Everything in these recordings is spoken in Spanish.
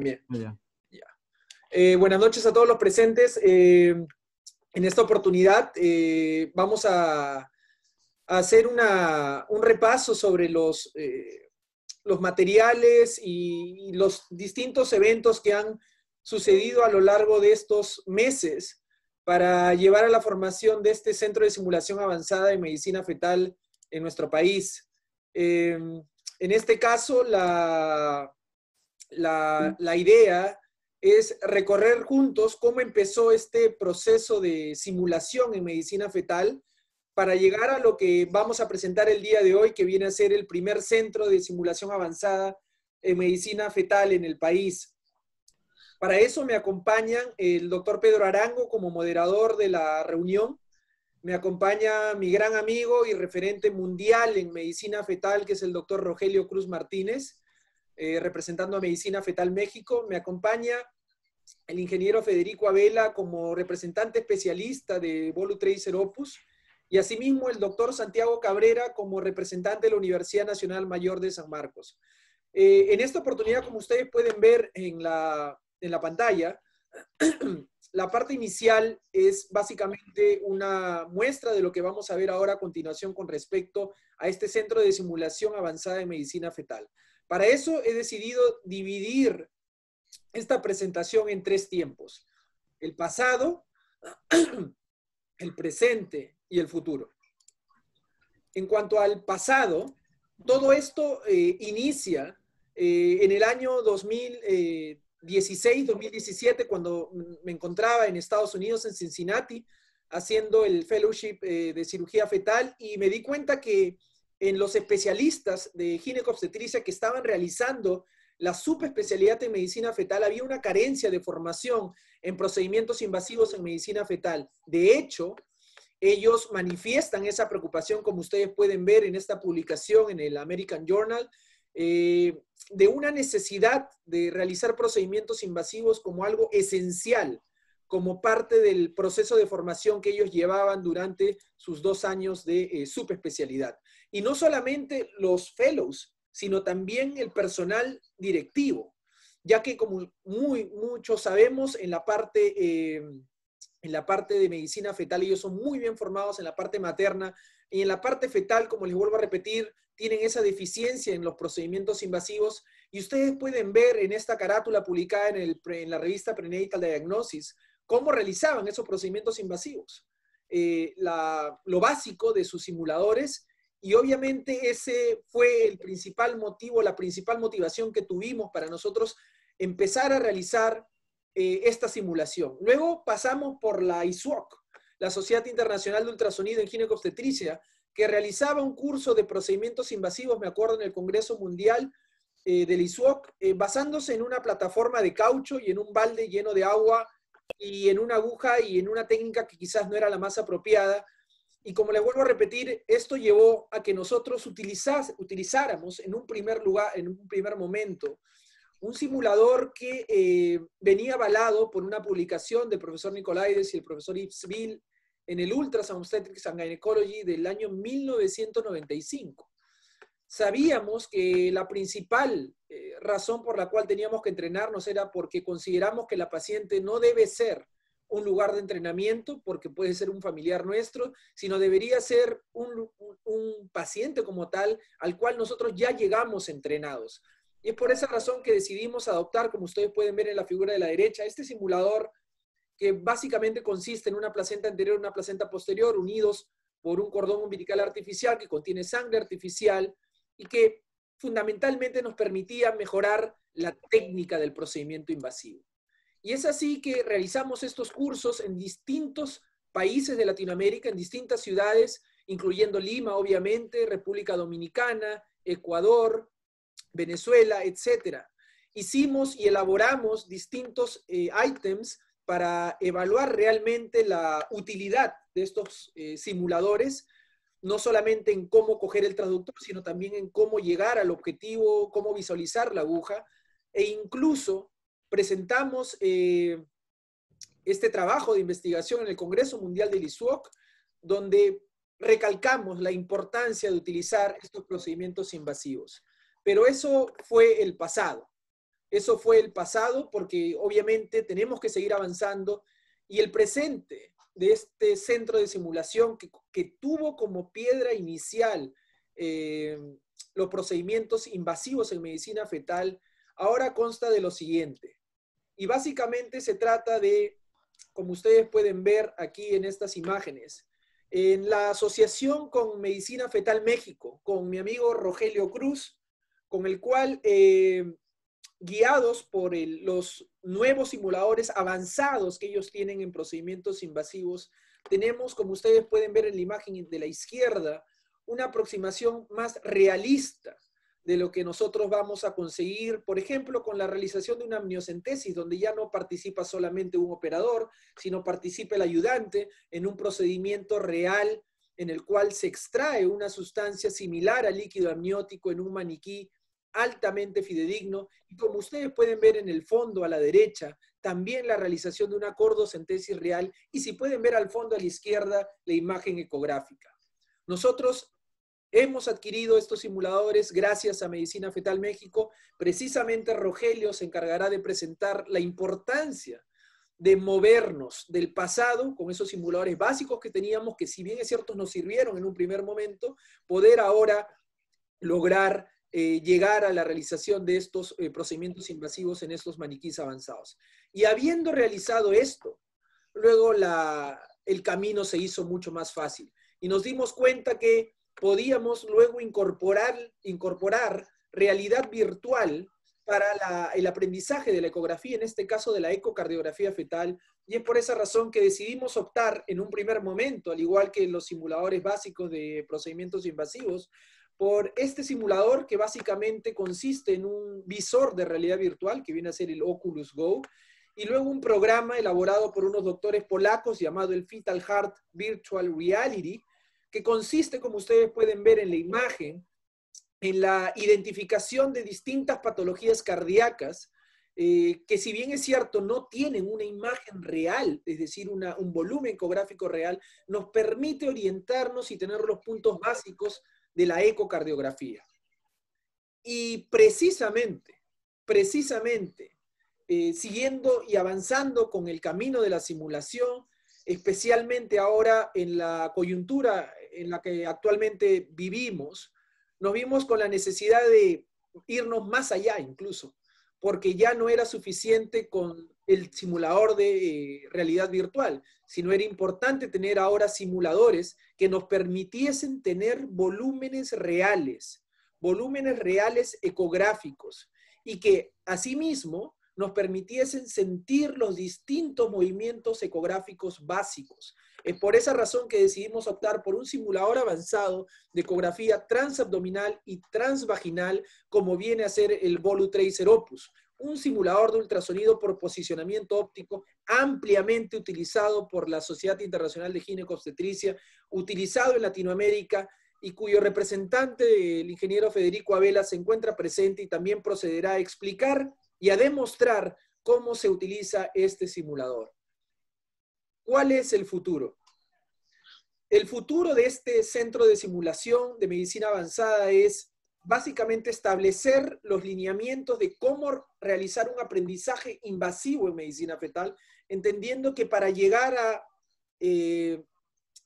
Bien. Ya. Ya. Buenas noches a todos los presentes. En esta oportunidad vamos a hacer un repaso sobre los materiales y los distintos eventos que han sucedido a lo largo de estos meses para llevar a la formación de este Centro de Simulación Avanzada de Medicina Fetal en nuestro país. En este caso, la idea es recorrer juntos cómo empezó este proceso de simulación en medicina fetal para llegar a lo que vamos a presentar el día de hoy, que viene a ser el primer centro de simulación avanzada en medicina fetal en el país. Para eso me acompañan el doctor Pedro Arango como moderador de la reunión. Me acompaña mi gran amigo y referente mundial en medicina fetal, que es el doctor Rogelio Cruz Martínez, representando a Medicina Fetal México. Me acompaña el ingeniero Federico Abela como representante especialista de VoluTracer Opus, y asimismo el doctor Santiago Cabrera como representante de la Universidad Nacional Mayor de San Marcos. En esta oportunidad, como ustedes pueden ver en la pantalla, la parte inicial es básicamente una muestra de lo que vamos a ver ahora a continuación con respecto a este Centro de Simulación Avanzada de Medicina Fetal. Para eso he decidido dividir esta presentación en tres tiempos: el pasado, el presente y el futuro. En cuanto al pasado, todo esto inicia en el año 2016-2017, cuando me encontraba en Estados Unidos, en Cincinnati, haciendo el fellowship de cirugía fetal, y me di cuenta que en los especialistas de ginecobstetricia que estaban realizando la subespecialidad en medicina fetal había una carencia de formación en procedimientos invasivos en medicina fetal. De hecho, ellos manifiestan esa preocupación, como ustedes pueden ver en esta publicación en el American Journal, de una necesidad de realizar procedimientos invasivos como algo esencial, como parte del proceso de formación que ellos llevaban durante sus 2 años de subespecialidad. Y no solamente los fellows, sino también el personal directivo, ya que como muchos sabemos, en la parte de medicina fetal ellos son muy bien formados en la parte materna, y en la parte fetal, como les vuelvo a repetir, tienen esa deficiencia en los procedimientos invasivos, y ustedes pueden ver en esta carátula publicada en la revista Prenatal Diagnosis cómo realizaban esos procedimientos invasivos, lo básico de sus simuladores. Y obviamente ese fue el principal motivo, la principal motivación que tuvimos para nosotros empezar a realizar esta simulación. Luego pasamos por la ISUOC, la Sociedad Internacional de Ultrasonido en Ginecobstetricia, que realizaba un curso de procedimientos invasivos, me acuerdo, en el Congreso Mundial del ISUOC, basándose en una plataforma de caucho y en un balde lleno de agua y en una aguja y en una técnica que quizás no era la más apropiada. Y como les vuelvo a repetir, esto llevó a que nosotros utilizáramos en un primer momento, un simulador que venía avalado por una publicación del profesor Nicolaides y el profesor Yves Bill en el Ultrasound Obstetrics and Gynecology del año 1995. Sabíamos que la principal razón por la cual teníamos que entrenarnos era porque consideramos que la paciente no debe ser un lugar de entrenamiento, porque puede ser un familiar nuestro, sino debería ser un paciente como tal, al cual nosotros ya llegamos entrenados. Y es por esa razón que decidimos adoptar, como ustedes pueden ver en la figura de la derecha, este simulador que básicamente consiste en una placenta anterior y una placenta posterior unidos por un cordón umbilical artificial que contiene sangre artificial y que fundamentalmente nos permitía mejorar la técnica del procedimiento invasivo. Y es así que realizamos estos cursos en distintos países de Latinoamérica, en distintas ciudades, incluyendo Lima, obviamente, República Dominicana, Ecuador, Venezuela, etc. Hicimos y elaboramos distintos ítems para evaluar realmente la utilidad de estos simuladores, no solamente en cómo coger el transductor, sino también en cómo llegar al objetivo, cómo visualizar la aguja, e incluso presentamos este trabajo de investigación en el Congreso Mundial del ISUOC, donde recalcamos la importancia de utilizar estos procedimientos invasivos. Pero eso fue el pasado. Eso fue el pasado, porque obviamente tenemos que seguir avanzando, y el presente de este centro de simulación que tuvo como piedra inicial los procedimientos invasivos en medicina fetal, ahora consta de lo siguiente. Y básicamente se trata de, como ustedes pueden ver aquí en estas imágenes, en la asociación con Medicina Fetal México, con mi amigo Rogelio Cruz, con el cual, guiados por los nuevos simuladores avanzados que ellos tienen en procedimientos invasivos, tenemos, como ustedes pueden ver en la imagen de la izquierda, una aproximación más realista de lo que nosotros vamos a conseguir, por ejemplo, con la realización de una amniocentesis, donde ya no participa solamente un operador, sino participa el ayudante en un procedimiento real en el cual se extrae una sustancia similar al líquido amniótico en un maniquí altamente fidedigno, y como ustedes pueden ver en el fondo a la derecha, también la realización de una cordocentesis real, y si pueden ver al fondo a la izquierda, la imagen ecográfica. Nosotros hemos adquirido estos simuladores gracias a Medicina Fetal México. Precisamente Rogelio se encargará de presentar la importancia de movernos del pasado con esos simuladores básicos que teníamos, que si bien es cierto nos sirvieron en un primer momento, poder ahora lograr llegar a la realización de estos procedimientos invasivos en estos maniquís avanzados. Y habiendo realizado esto, luego el camino se hizo mucho más fácil. Y nos dimos cuenta que podíamos luego incorporar realidad virtual para el aprendizaje de la ecografía, en este caso de la ecocardiografía fetal, y es por esa razón que decidimos optar en un primer momento, al igual que los simuladores básicos de procedimientos invasivos, por este simulador que básicamente consiste en un visor de realidad virtual, que viene a ser el Oculus Go, y luego un programa elaborado por unos doctores polacos llamado el Fetal Heart Virtual Reality, que consiste, como ustedes pueden ver en la imagen, en la identificación de distintas patologías cardíacas, que si bien es cierto no tienen una imagen real, es decir, un volumen ecográfico real, nos permite orientarnos y tener los puntos básicos de la ecocardiografía. Y precisamente, siguiendo y avanzando con el camino de la simulación, especialmente ahora en la coyuntura en la que actualmente vivimos, nos vimos con la necesidad de irnos más allá incluso, porque ya no era suficiente con el simulador de realidad virtual, sino era importante tener ahora simuladores que nos permitiesen tener volúmenes reales ecográficos, y que asimismo nos permitiesen sentir los distintos movimientos ecográficos básicos. Es por esa razón que decidimos optar por un simulador avanzado de ecografía transabdominal y transvaginal, como viene a ser el VoluTracer Opus, un simulador de ultrasonido por posicionamiento óptico ampliamente utilizado por la Sociedad Internacional de Ginecobstetricia, utilizado en Latinoamérica, y cuyo representante, el ingeniero Federico Abela, se encuentra presente y también procederá a explicar y a demostrar cómo se utiliza este simulador. ¿Cuál es el futuro? El futuro de este centro de simulación de medicina avanzada es básicamente establecer los lineamientos de cómo realizar un aprendizaje invasivo en medicina fetal, entendiendo que para llegar a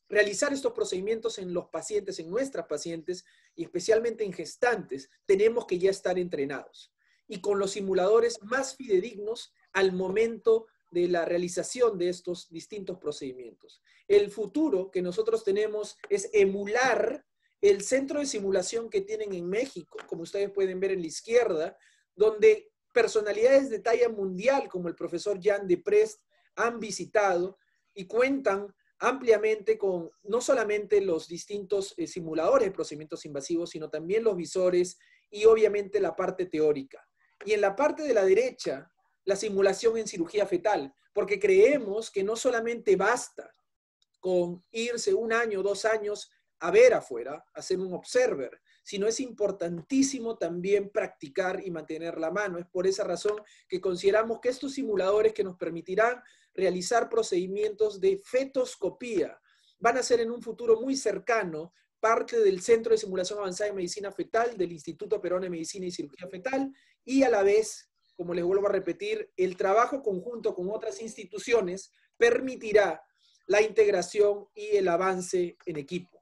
realizar estos procedimientos en los pacientes, en nuestras pacientes, y especialmente en gestantes, tenemos que ya estar entrenados, y con los simuladores más fidedignos al momento de la realización de estos distintos procedimientos. El futuro que nosotros tenemos es emular el centro de simulación que tienen en México, como ustedes pueden ver en la izquierda, donde personalidades de talla mundial como el profesor Jan Deprest han visitado y cuentan ampliamente con no solamente los distintos simuladores de procedimientos invasivos, sino también los visores y obviamente la parte teórica. Y en la parte de la derecha, la simulación en cirugía fetal, porque creemos que no solamente basta con irse 1 año, 2 años a ver afuera, a ser un observer, sino es importantísimo también practicar y mantener la mano. Es por esa razón que consideramos que estos simuladores que nos permitirán realizar procedimientos de fetoscopía van a ser en un futuro muy cercano parte del Centro de Simulación Avanzada en Medicina Fetal del Instituto Peruano de Medicina y Cirugía Fetal, y a la vez como les vuelvo a repetir, el trabajo conjunto con otras instituciones permitirá la integración y el avance en equipo.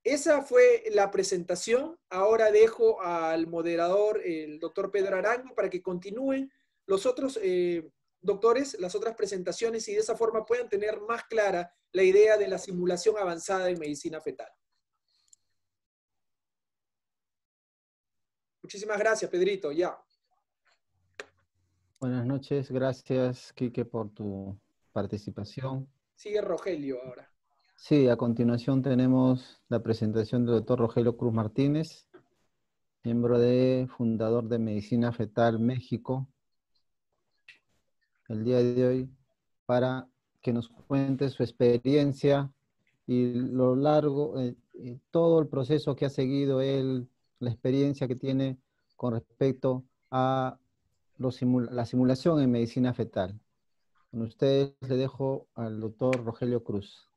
Esa fue la presentación. Ahora dejo al moderador, el doctor Pedro Arango, para que continúen los otros doctores, las otras presentaciones, y de esa forma puedan tener más clara la idea de la simulación avanzada en medicina fetal. Muchísimas gracias, Pedrito. Ya. Buenas noches, gracias, Quique, por tu participación. Sigue Rogelio ahora. Sí, a continuación tenemos la presentación del doctor Rogelio Cruz Martínez, fundador de Medicina Fetal México, el día de hoy, para que nos cuente su experiencia y lo largo, todo el proceso que ha seguido él, la experiencia que tiene con respecto a la simulación en medicina fetal. Con ustedes le dejo al doctor Rogelio Cruz.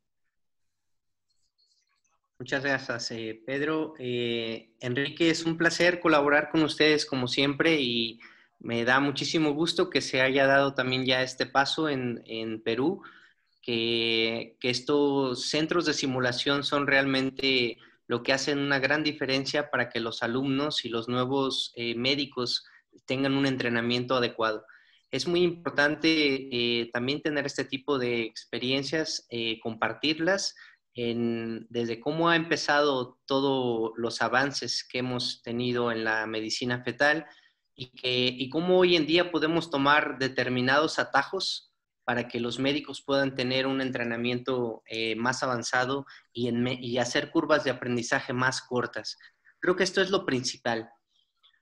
Muchas gracias, Pedro. Enrique, es un placer colaborar con ustedes como siempre y me da muchísimo gusto que se haya dado también ya este paso en Perú, que estos centros de simulación son realmente lo que hacen una gran diferencia para que los alumnos y los nuevos médicos tengan un entrenamiento adecuado. Es muy importante también tener este tipo de experiencias, compartirlas, desde cómo ha empezado todos los avances que hemos tenido en la medicina fetal y cómo hoy en día podemos tomar determinados atajos para que los médicos puedan tener un entrenamiento más avanzado y hacer curvas de aprendizaje más cortas. Creo que esto es lo principal.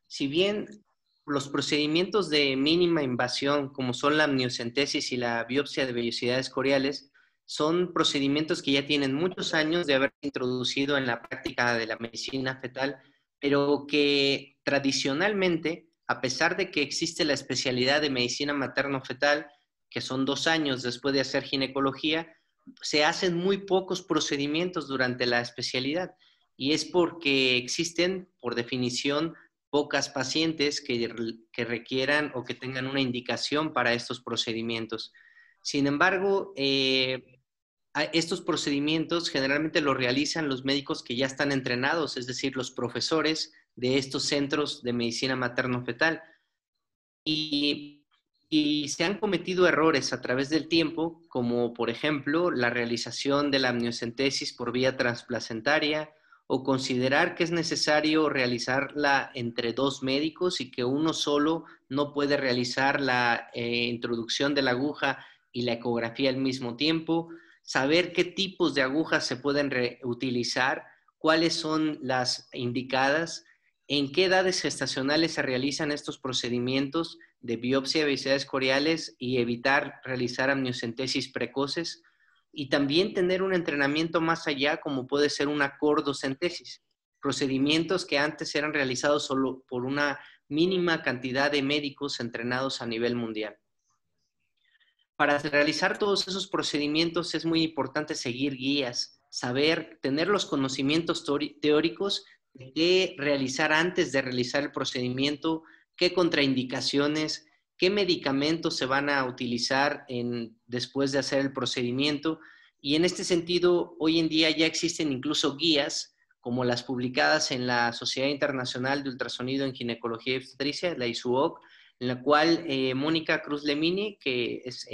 Si bien los procedimientos de mínima invasión, como son la amniocentesis y la biopsia de vellosidades coriales, son procedimientos que ya tienen muchos años de haber introducido en la práctica de la medicina fetal, pero que tradicionalmente, a pesar de que existe la especialidad de medicina materno-fetal, que son 2 años después de hacer ginecología, se hacen muy pocos procedimientos durante la especialidad. Y es porque existen, por definición, pocas pacientes que requieran o que tengan una indicación para estos procedimientos. Sin embargo, estos procedimientos generalmente los realizan los médicos que ya están entrenados, es decir, los profesores de estos centros de medicina materno-fetal. Y se han cometido errores a través del tiempo, como por ejemplo la realización de la amniocentesis por vía transplacentaria, o considerar que es necesario realizarla entre 2 médicos y que uno solo no puede realizar la introducción de la aguja y la ecografía al mismo tiempo, saber qué tipos de agujas se pueden utilizar, cuáles son las indicadas, en qué edades gestacionales se realizan estos procedimientos de biopsia de vellosidades coriales y evitar realizar amniocentesis precoces, y también tener un entrenamiento más allá, como puede ser una cordocentesis, procedimientos que antes eran realizados solo por una mínima cantidad de médicos entrenados a nivel mundial. Para realizar todos esos procedimientos es muy importante seguir guías, saber, tener los conocimientos teóricos de qué realizar antes de realizar el procedimiento, qué contraindicaciones, qué medicamentos se van a utilizar después de hacer el procedimiento. Y en este sentido, hoy en día ya existen incluso guías como las publicadas en la Sociedad Internacional de Ultrasonido en Ginecología y Obstetricia, la ISUOC, en la cual Mónica Cruz Lemini, que es,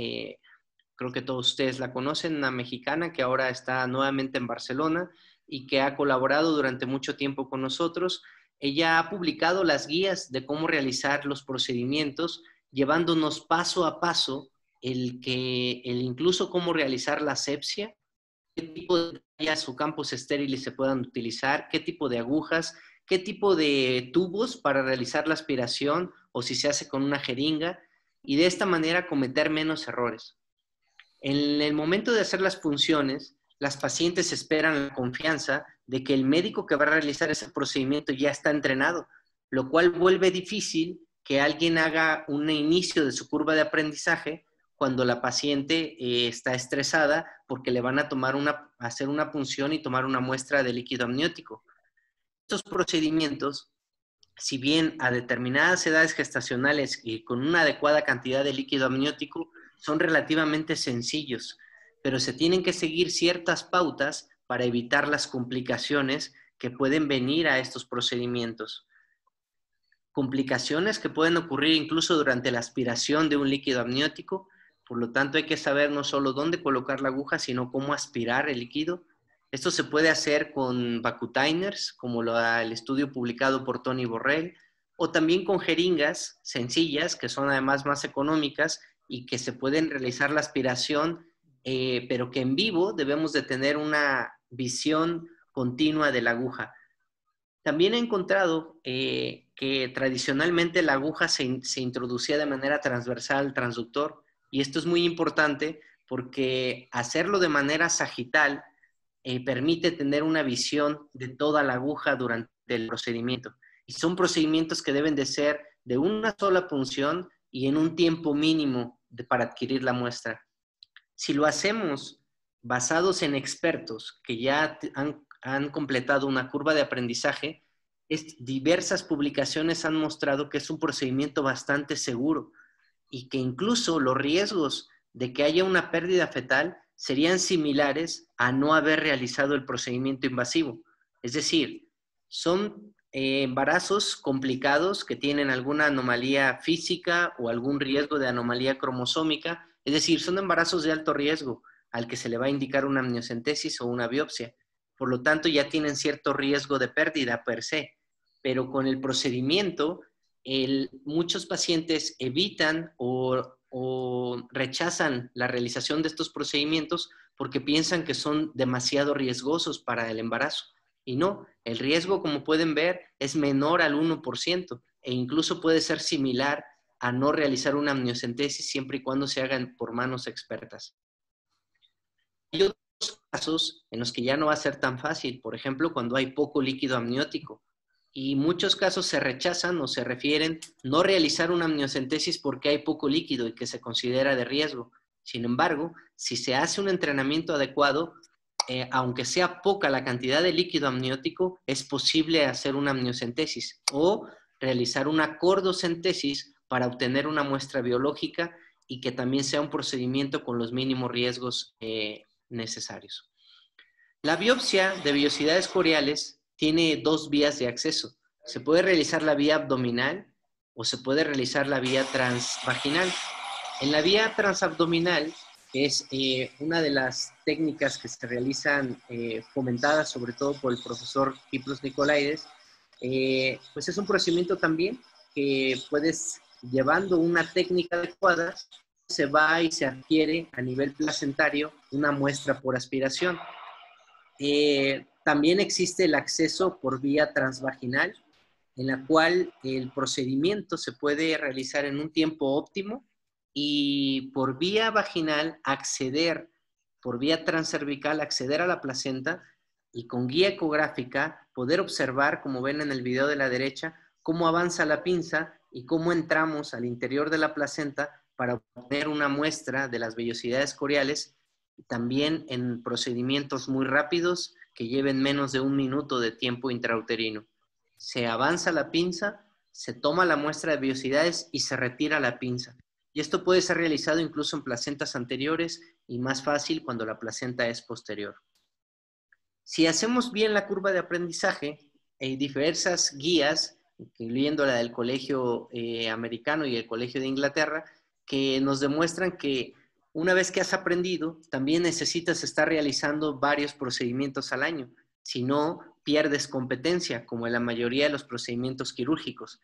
creo que todos ustedes la conocen, una mexicana que ahora está nuevamente en Barcelona y que ha colaborado durante mucho tiempo con nosotros, ella ha publicado las guías de cómo realizar los procedimientos, llevándonos paso a paso incluso cómo realizar la asepsia, qué tipo de tallas o campos estériles se puedan utilizar, qué tipo de agujas, qué tipo de tubos para realizar la aspiración o si se hace con una jeringa, y de esta manera cometer menos errores. En el momento de hacer las punciones, las pacientes esperan la confianza de que el médico que va a realizar ese procedimiento ya está entrenado, lo cual vuelve difícil que alguien haga un inicio de su curva de aprendizaje cuando la paciente está estresada porque le van a hacer una punción y tomar una muestra de líquido amniótico. Estos procedimientos si bien a determinadas edades gestacionales y con una adecuada cantidad de líquido amniótico, son relativamente sencillos, pero se tienen que seguir ciertas pautas para evitar las complicaciones que pueden venir a estos procedimientos. Complicaciones que pueden ocurrir incluso durante la aspiración de un líquido amniótico. Por lo tanto, hay que saber no solo dónde colocar la aguja, sino cómo aspirar el líquido. Esto se puede hacer con vacutiners, como el estudio publicado por Tony Borrell, o también con jeringas sencillas, que son además más económicas y que se pueden realizar la aspiración, pero que en vivo debemos de tener una visión continua de la aguja. También he encontrado que tradicionalmente la aguja se introducía de manera transversal al transductor, y esto es muy importante porque hacerlo de manera sagital permite tener una visión de toda la aguja durante el procedimiento. Y son procedimientos que deben de ser de una sola punción y en un tiempo mínimo para adquirir la muestra. Si lo hacemos basados en expertos que ya han completado una curva de aprendizaje, diversas publicaciones han mostrado que es un procedimiento bastante seguro y que incluso los riesgos de que haya una pérdida fetal serían similares a no haber realizado el procedimiento invasivo. Es decir, son embarazos complicados que tienen alguna anomalía física o algún riesgo de anomalía cromosómica. Es decir, son embarazos de alto riesgo al que se le va a indicar una amniocentesis o una biopsia. Por lo tanto, ya tienen cierto riesgo de pérdida per se. Pero con el procedimiento, muchos pacientes evitan o rechazan la realización de estos procedimientos porque piensan que son demasiado riesgosos para el embarazo. Y no, el riesgo, como pueden ver, es menor al 1% e incluso puede ser similar a no realizar una amniocentesis siempre y cuando se hagan por manos expertas. Hay otros casos en los que ya no va a ser tan fácil, por ejemplo, cuando hay poco líquido amniótico. Y muchos casos se rechazan o se refieren no realizar una amniocentesis porque hay poco líquido y que se considera de riesgo. Sin embargo, si se hace un entrenamiento adecuado, aunque sea poca la cantidad de líquido amniótico, es posible hacer una amniocentesis o realizar una cordocentesis para obtener una muestra biológica y que también sea un procedimiento con los mínimos riesgos necesarios. La biopsia de vellosidades coreales tiene dos vías de acceso. Se puede realizar la vía abdominal o se puede realizar la vía transvaginal. En la vía transabdominal, que es una de las técnicas que se realizan fomentadas sobre todo por el profesor Kipros Nicolaides, pues es un procedimiento también que puedes, llevando una técnica adecuada, se va y se adquiere a nivel placentario una muestra por aspiración. También existe el acceso por vía transvaginal, en la cual el procedimiento se puede realizar en un tiempo óptimo y por vía vaginal acceder, por vía transcervical acceder a la placenta y con guía ecográfica poder observar, como ven en el video de la derecha, cómo avanza la pinza y cómo entramos al interior de la placenta para obtener una muestra de las vellosidades coreales, también en procedimientos muy rápidos que lleven menos de 1 minuto de tiempo intrauterino. Se avanza la pinza, se toma la muestra de vellosidades y se retira la pinza. Y esto puede ser realizado incluso en placentas anteriores y más fácil cuando la placenta es posterior. Si hacemos bien la curva de aprendizaje, hay diversas guías, incluyendo la del Colegio Americano y el Colegio de Inglaterra, que nos demuestran que una vez que has aprendido, también necesitas estar realizando varios procedimientos al año. Si no, pierdes competencia, como en la mayoría de los procedimientos quirúrgicos.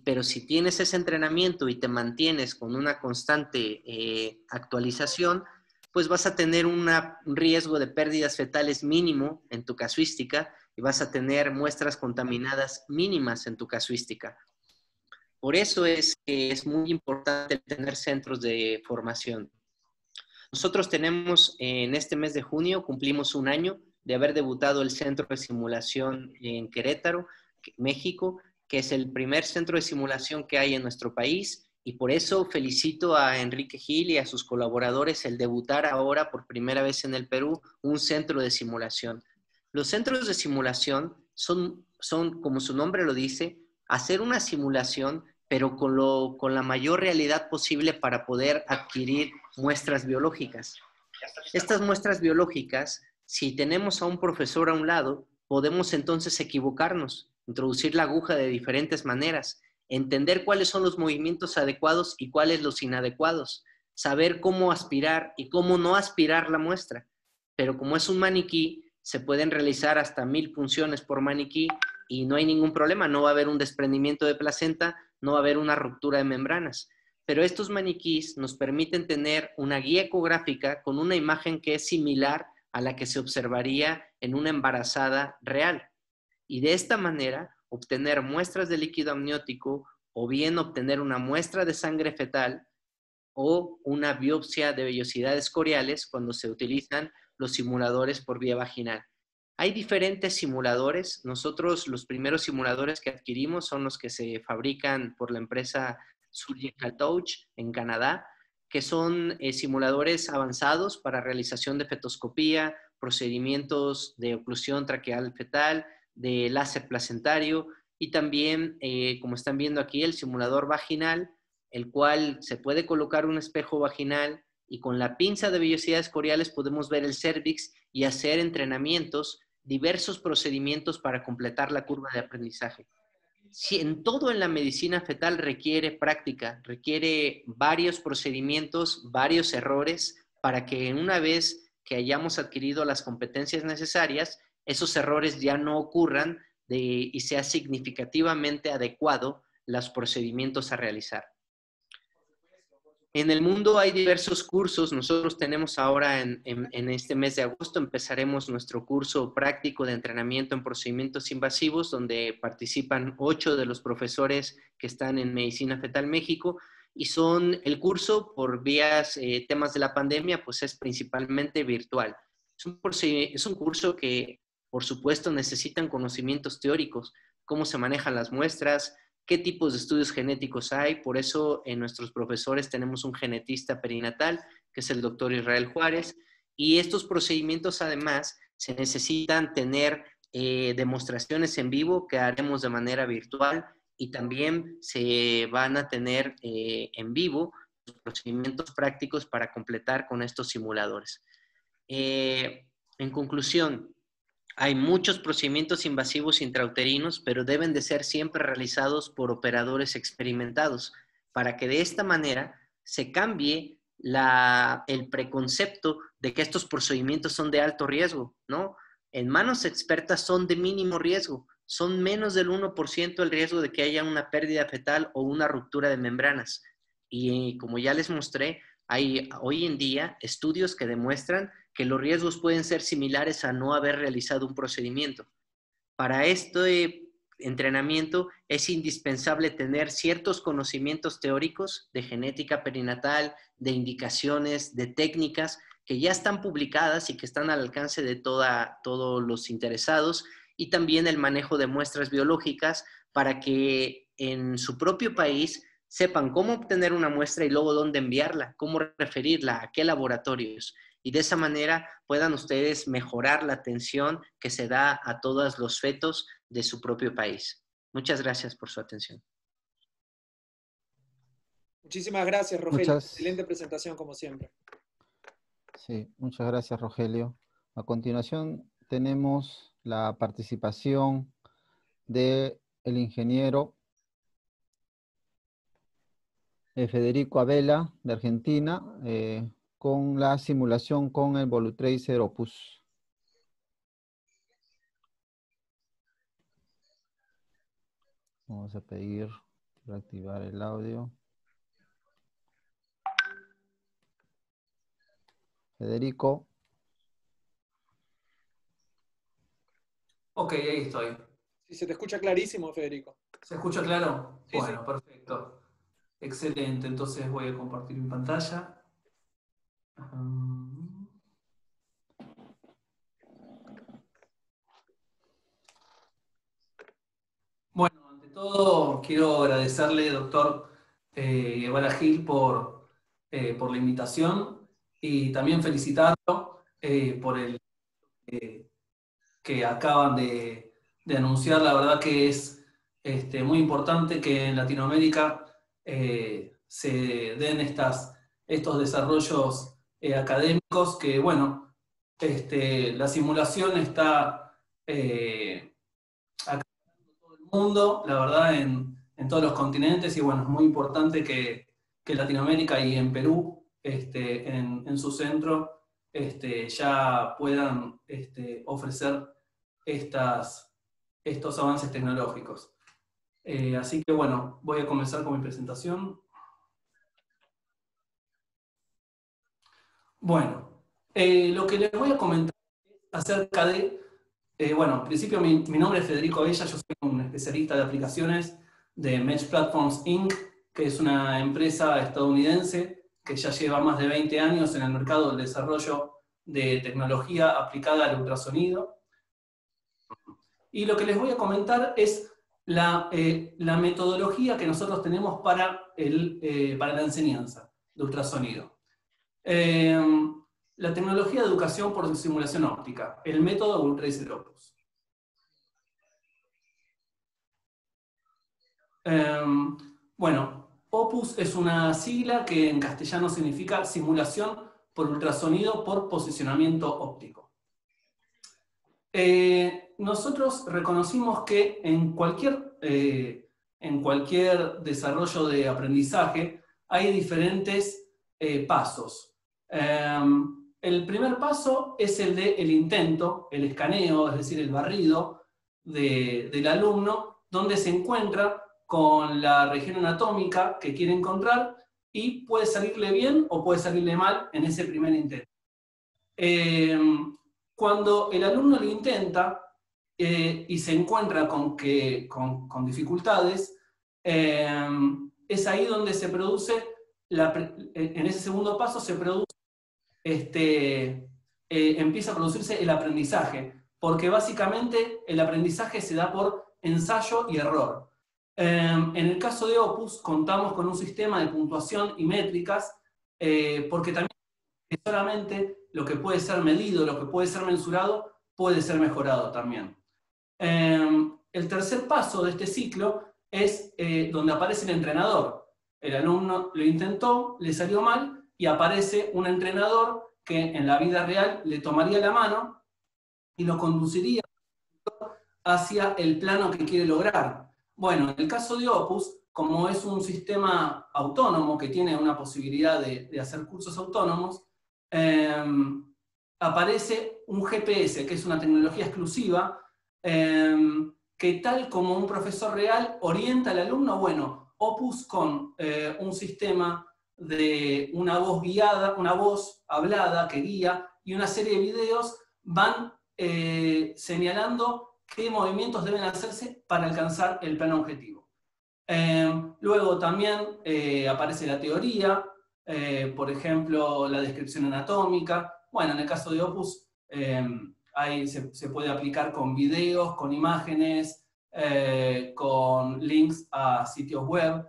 Pero si tienes ese entrenamiento y te mantienes con una constante actualización, pues vas a tener un riesgo de pérdidas fetales mínimo en tu casuística y vas a tener muestras contaminadas mínimas en tu casuística. Por eso es que es muy importante tener centros de formación. Nosotros tenemos en este mes de junio, cumplimos 1 año de haber debutado el Centro de Simulación en Querétaro, México, que es el primer centro de simulación que hay en nuestro país, y por eso felicito a Enrique Gil y a sus colaboradores el debutar ahora por primera vez en el Perú un centro de simulación. Los centros de simulación son, como su nombre lo dice, hacer una simulación, pero con la mayor realidad posible para poder adquirir muestras biológicas. Estas muestras biológicas, si tenemos a un profesor a un lado, podemos entonces equivocarnos, introducir la aguja de diferentes maneras, entender cuáles son los movimientos adecuados y cuáles los inadecuados, saber cómo aspirar y cómo no aspirar la muestra. Pero como es un maniquí, se pueden realizar hasta 1000 punciones por maniquí y no hay ningún problema, no va a haber un desprendimiento de placenta, no va a haber una ruptura de membranas. Pero estos maniquís nos permiten tener una guía ecográfica con una imagen que es similar a la que se observaría en una embarazada real. Y de esta manera, obtener muestras de líquido amniótico o bien obtener una muestra de sangre fetal o una biopsia de vellosidades coriales cuando se utilizan los simuladores por vía vaginal. Hay diferentes simuladores. Nosotros los primeros simuladores que adquirimos son los que se fabrican por la empresa Surgical Touch en Canadá, que son simuladores avanzados para realización de fetoscopía, procedimientos de oclusión traqueal fetal, de láser placentario y también, como están viendo aquí, el simulador vaginal, el cual se puede colocar un espejo vaginal y con la pinza de vellosidades coriales podemos ver el cérvix y hacer entrenamientos, diversos procedimientos para completar la curva de aprendizaje. Si en todo en la medicina fetal requiere práctica, requiere varios procedimientos, varios errores, para que una vez que hayamos adquirido las competencias necesarias, esos errores ya no ocurran y sea significativamente adecuado los procedimientos a realizar. En el mundo hay diversos cursos. Nosotros tenemos ahora en este mes de agosto, empezaremos nuestro curso práctico de entrenamiento en procedimientos invasivos, donde participan 8 de los profesores que están en Medicina Fetal México, y son el curso por vías, temas de la pandemia, pues es principalmente virtual. Es un curso que, por supuesto, necesitan conocimientos teóricos, cómo se manejan las muestras, qué tipos de estudios genéticos hay. Por eso en nuestros profesores tenemos un genetista perinatal, que es el doctor Israel Juárez, y estos procedimientos además se necesitan tener demostraciones en vivo que haremos de manera virtual y también se van a tener en vivo los procedimientos prácticos para completar con estos simuladores. En conclusión, hay muchos procedimientos invasivos intrauterinos, pero deben de ser siempre realizados por operadores experimentados para que de esta manera se cambie el preconcepto de que estos procedimientos son de alto riesgo, ¿no? En manos expertas son de mínimo riesgo, son menos del 1% el riesgo de que haya una pérdida fetal o una ruptura de membranas. Y como ya les mostré, hay hoy en día estudios que demuestran que los riesgos pueden ser similares a no haber realizado un procedimiento. Para este entrenamiento es indispensable tener ciertos conocimientos teóricos de genética perinatal, de indicaciones, de técnicas que ya están publicadas y que están al alcance de todos los interesados, y también el manejo de muestras biológicas para que en su propio país sepan cómo obtener una muestra y luego dónde enviarla, cómo referirla, a qué laboratorios. Y de esa manera puedan ustedes mejorar la atención que se da a todos los fetos de su propio país. Muchas gracias por su atención. Muchísimas gracias, Rogelio. Excelente presentación, como siempre. Sí, muchas gracias, Rogelio. A continuación tenemos la participación del ingeniero Federico Abela, de Argentina, con la simulación con el Volutracer Opus. Vamos a pedir para activar el audio. Federico. Ok, ahí estoy. Sí, se te escucha clarísimo, Federico. ¿Se escucha claro? Sí, bueno, sí. Perfecto. Excelente, entonces voy a compartir mi pantalla. Bueno, ante todo quiero agradecerle, doctor Guevara Gil, por la invitación y también felicitarlo por el que acaban de anunciar. La verdad que es muy importante que en Latinoamérica se den estos desarrollos académicos que, bueno, la simulación está acá en todo el mundo, la verdad, en todos los continentes, y bueno, es muy importante que Latinoamérica y en Perú, en su centro, ya puedan ofrecer estos avances tecnológicos. Así que bueno, voy a comenzar con mi presentación. Bueno, lo que les voy a comentar acerca de, bueno, en principio mi nombre es Federico Abella, yo soy un especialista de aplicaciones de Mesh Platforms Inc., que es una empresa estadounidense que ya lleva más de 20 años en el mercado del desarrollo de tecnología aplicada al ultrasonido. Y lo que les voy a comentar es la metodología que nosotros tenemos para la enseñanza de ultrasonido. La tecnología de educación por simulación óptica, el método Ultracer Opus. Bueno, Opus es una sigla que en castellano significa simulación por ultrasonido por posicionamiento óptico. Nosotros reconocimos que en cualquier desarrollo de aprendizaje hay diferentes pasos. El primer paso es el del intento, el escaneo, es decir, el barrido del alumno, donde se encuentra con la región anatómica que quiere encontrar y puede salirle bien o puede salirle mal en ese primer intento. Cuando el alumno lo intenta y se encuentra con dificultades, es ahí donde se produce, en ese segundo paso se produce, empieza a producirse el aprendizaje, porque básicamente el aprendizaje se da por ensayo y error. En el caso de Opus contamos con un sistema de puntuación y métricas, porque también solamente lo que puede ser medido, lo que puede ser mensurado, puede ser mejorado también. El tercer paso de este ciclo es donde aparece el entrenador. El alumno lo intentó, le salió mal, y aparece un entrenador que en la vida real le tomaría la mano y lo conduciría hacia el plano que quiere lograr. Bueno, en el caso de Opus, como es un sistema autónomo que tiene una posibilidad de hacer cursos autónomos, aparece un GPS, que es una tecnología exclusiva, que tal como un profesor real orienta al alumno. Bueno, Opus con un sistema de una voz guiada, una voz hablada que guía, y una serie de videos van señalando qué movimientos deben hacerse para alcanzar el plano objetivo. Luego también aparece la teoría, por ejemplo, la descripción anatómica. Bueno, en el caso de Opus se puede aplicar con videos, con imágenes, con links a sitios web,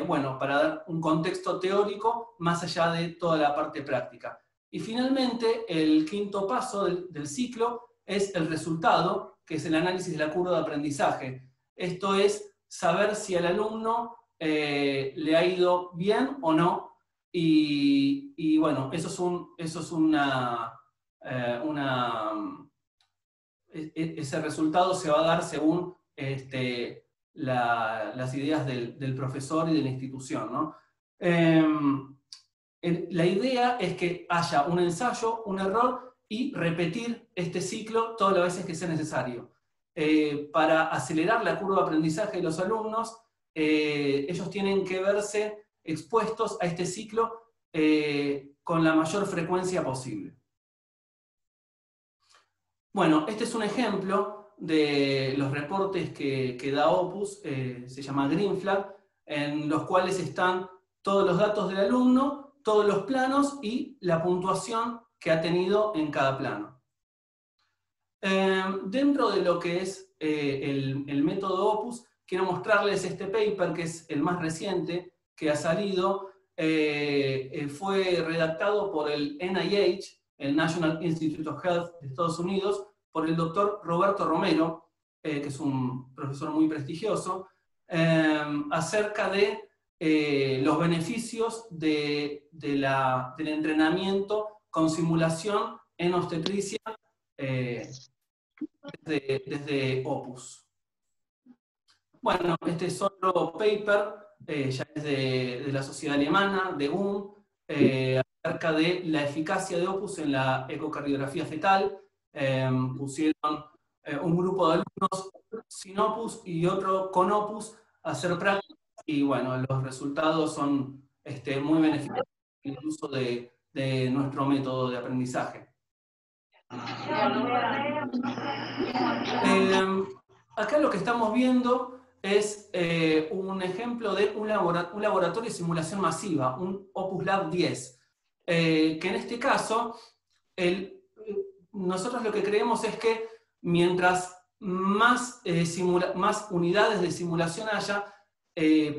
bueno, para dar un contexto teórico más allá de toda la parte práctica. Y finalmente, el quinto paso del ciclo es el resultado, que es el análisis de la curva de aprendizaje. Esto es saber si al alumno le ha ido bien o no, y bueno, ese resultado se va a dar según las ideas del profesor y de la institución, ¿no? La idea es que haya un ensayo, un error, y repetir este ciclo todas las veces que sea necesario. Para acelerar la curva de aprendizaje de los alumnos, ellos tienen que verse expuestos a este ciclo con la mayor frecuencia posible. Bueno, este es un ejemplo de los reportes que da Opus, se llama Green Flag, en los cuales están todos los datos del alumno, todos los planos y la puntuación que ha tenido en cada plano. Dentro de lo que es el método Opus, quiero mostrarles este paper, que es el más reciente que ha salido. Fue redactado por el NIH, el National Institute of Health de Estados Unidos, por el doctor Roberto Romero. que es un profesor muy prestigioso, acerca de los beneficios del entrenamiento con simulación en obstetricia desde Opus. Bueno, este es otro paper, ya es de la sociedad alemana, de UM, acerca de la eficacia de Opus en la ecocardiografía fetal. Pusieron un grupo de alumnos sin Opus y otro con Opus a hacer prácticas, y bueno, los resultados son muy beneficiosos en el uso de nuestro método de aprendizaje. Acá lo que estamos viendo es un ejemplo de un laboratorio de simulación masiva, un Opus Lab 10, que en este caso, nosotros lo que creemos es que mientras más unidades de simulación haya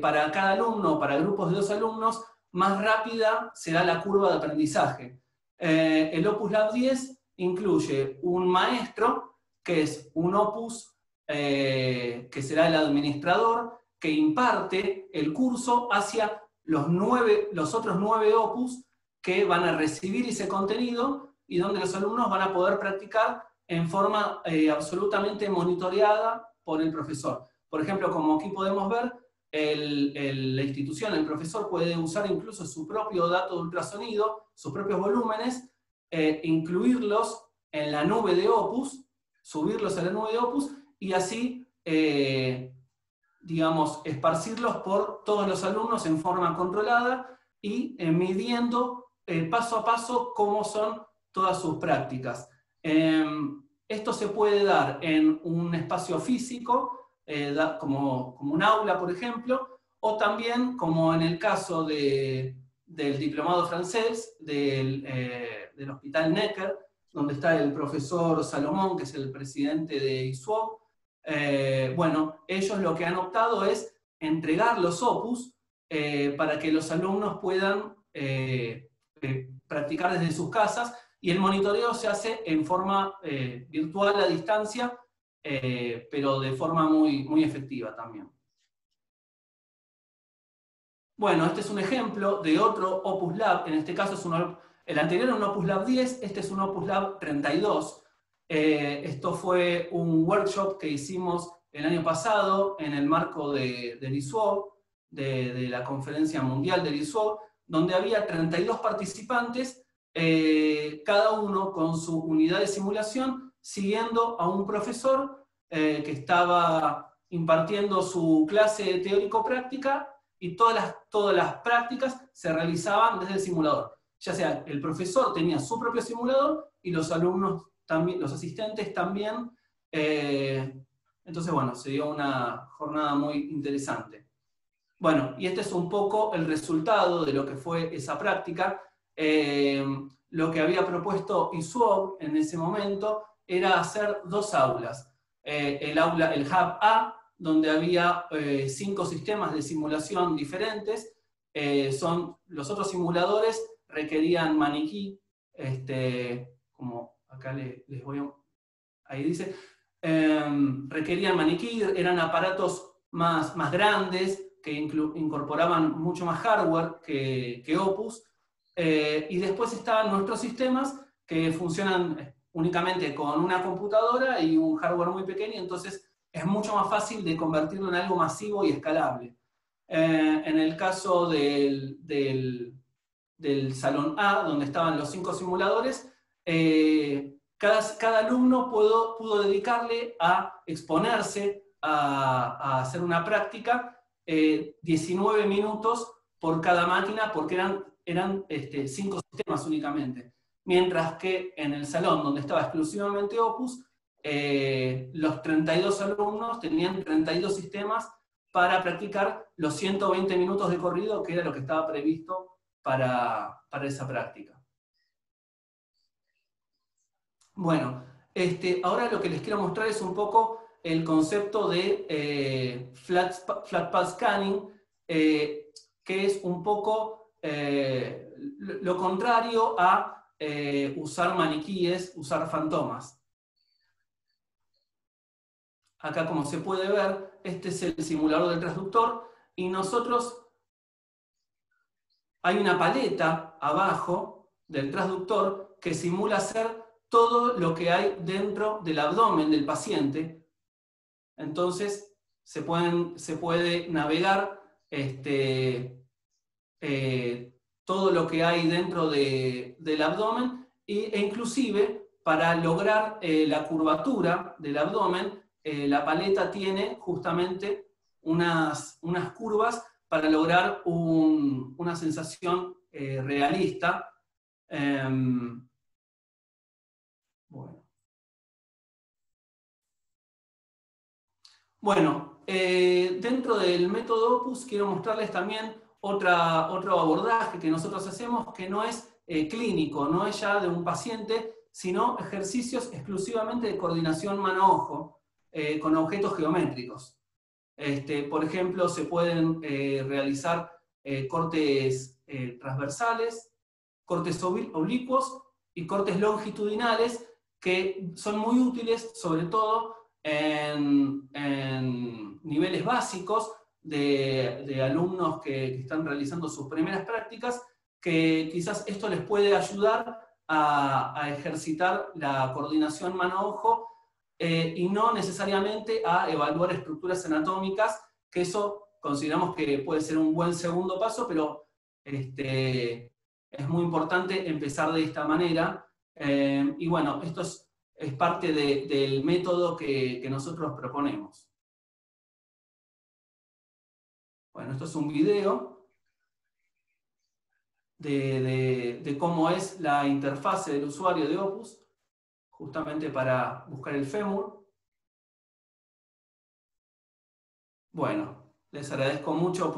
para cada alumno, para grupos de 2 alumnos, más rápida será la curva de aprendizaje. El Opus Lab 10 incluye un maestro, que es un Opus, que será el administrador, que imparte el curso hacia los otros 9 Opus que van a recibir ese contenido y donde los alumnos van a poder practicar en forma absolutamente monitoreada por el profesor. Por ejemplo, como aquí podemos ver, la institución, el profesor puede usar incluso su propio dato de ultrasonido, sus propios volúmenes, incluirlos en la nube de Opus, subirlos a la nube de Opus, y así, digamos, esparcirlos por todos los alumnos en forma controlada y midiendo paso a paso cómo son todas sus prácticas. Esto se puede dar en un espacio físico, como un aula, por ejemplo, o también, como en el caso del diplomado francés, del Hospital Necker, donde está el profesor Salomón, que es el presidente de ISUOB. Bueno, ellos lo que han optado es entregar los Opus para que los alumnos puedan practicar desde sus casas, y el monitoreo se hace en forma virtual a distancia, pero de forma muy efectiva también. Bueno, este es un ejemplo de otro Opus Lab, en este caso es el anterior era un Opus Lab 10, este es un Opus Lab 32. Esto fue un workshop que hicimos el año pasado en el marco del ISUOB, de la Conferencia Mundial del ISUOB, donde había 32 participantes, cada uno con su unidad de simulación, siguiendo a un profesor que estaba impartiendo su clase teórico-práctica, y todas las prácticas se realizaban desde el simulador. Ya sea el profesor tenía su propio simulador y los alumnos también, los asistentes también. Entonces, bueno, se dio una jornada muy interesante. Bueno, y este es un poco el resultado de lo que fue esa práctica. Lo que había propuesto ISUOB en ese momento era hacer 2 aulas. El Hub A, donde había 5 sistemas de simulación diferentes. Los otros simuladores requerían maniquí, como acá les voy a... Ahí dice, requerían maniquí, eran aparatos más grandes, que incorporaban mucho más hardware que Opus, y después estaban nuestros sistemas que funcionan únicamente con una computadora y un hardware muy pequeño, entonces es mucho más fácil de convertirlo en algo masivo y escalable. En el caso del Salón A, donde estaban los 5 simuladores, cada alumno pudo dedicarle a exponerse a hacer una práctica 19 minutos por cada máquina, porque eran 5 sistemas únicamente. Mientras que en el salón, donde estaba exclusivamente Opus, los 32 alumnos tenían 32 sistemas para practicar los 120 minutos de corrido, que era lo que estaba previsto para esa práctica. Bueno, ahora lo que les quiero mostrar es un poco el concepto de flat path scanning, que es un poco lo contrario a usar maniquíes, usar fantomas. Acá, como se puede ver, este es el simulador del transductor y nosotros, hay una paleta abajo del transductor que simula ser todo lo que hay dentro del abdomen del paciente. Entonces, se puede navegar todo lo que hay dentro del abdomen e inclusive para lograr la curvatura del abdomen, la paleta tiene justamente unas curvas para lograr una sensación realista. Bueno, dentro del método Opus quiero mostrarles también otro abordaje que nosotros hacemos que no es clínico, no es ya de un paciente, sino ejercicios exclusivamente de coordinación mano-ojo con objetos geométricos. Por ejemplo, se pueden realizar cortes transversales, cortes oblicuos y cortes longitudinales que son muy útiles, sobre todo en niveles básicos de alumnos que están realizando sus primeras prácticas, que quizás esto les puede ayudar a ejercitar la coordinación mano-ojo y no necesariamente a evaluar estructuras anatómicas, que eso consideramos que puede ser un buen segundo paso, pero es muy importante empezar de esta manera. Y bueno, esto es parte del método que nosotros proponemos. Bueno, esto es un video de cómo es la interfase del usuario de Opus, justamente para buscar el fémur. Bueno, les agradezco mucho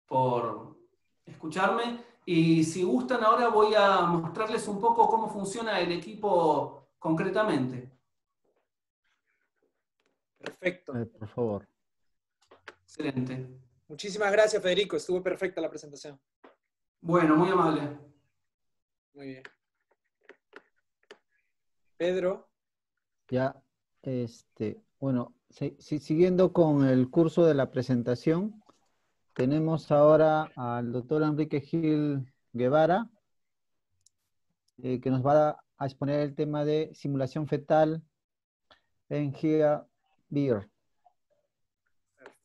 por escucharme, y si gustan ahora voy a mostrarles un poco cómo funciona el equipo concretamente. Perfecto. Por favor. Excelente. Muchísimas gracias, Federico. Estuvo perfecta la presentación. Bueno, muy amable. Muy bien. Pedro. Ya, bueno, siguiendo con el curso de la presentación, tenemos ahora al doctor Enrique Gil Guevara, que nos va a exponer el tema de simulación fetal en GIA Beer.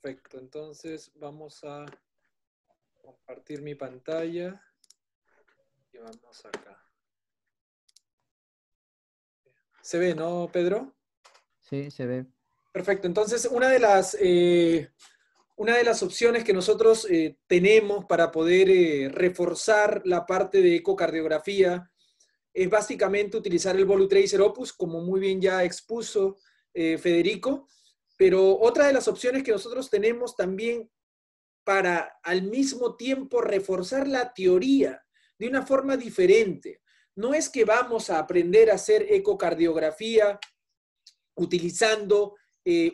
Perfecto, entonces vamos a compartir mi pantalla y vamos acá. ¿Se ve, no, Pedro? Sí, se ve. Perfecto, entonces una de las opciones que nosotros tenemos para poder reforzar la parte de ecocardiografía es básicamente utilizar el VoluTracer Opus, como muy bien ya expuso Federico, pero otra de las opciones que nosotros tenemos también para al mismo tiempo reforzar la teoría de una forma diferente. No es que vamos a aprender a hacer ecocardiografía utilizando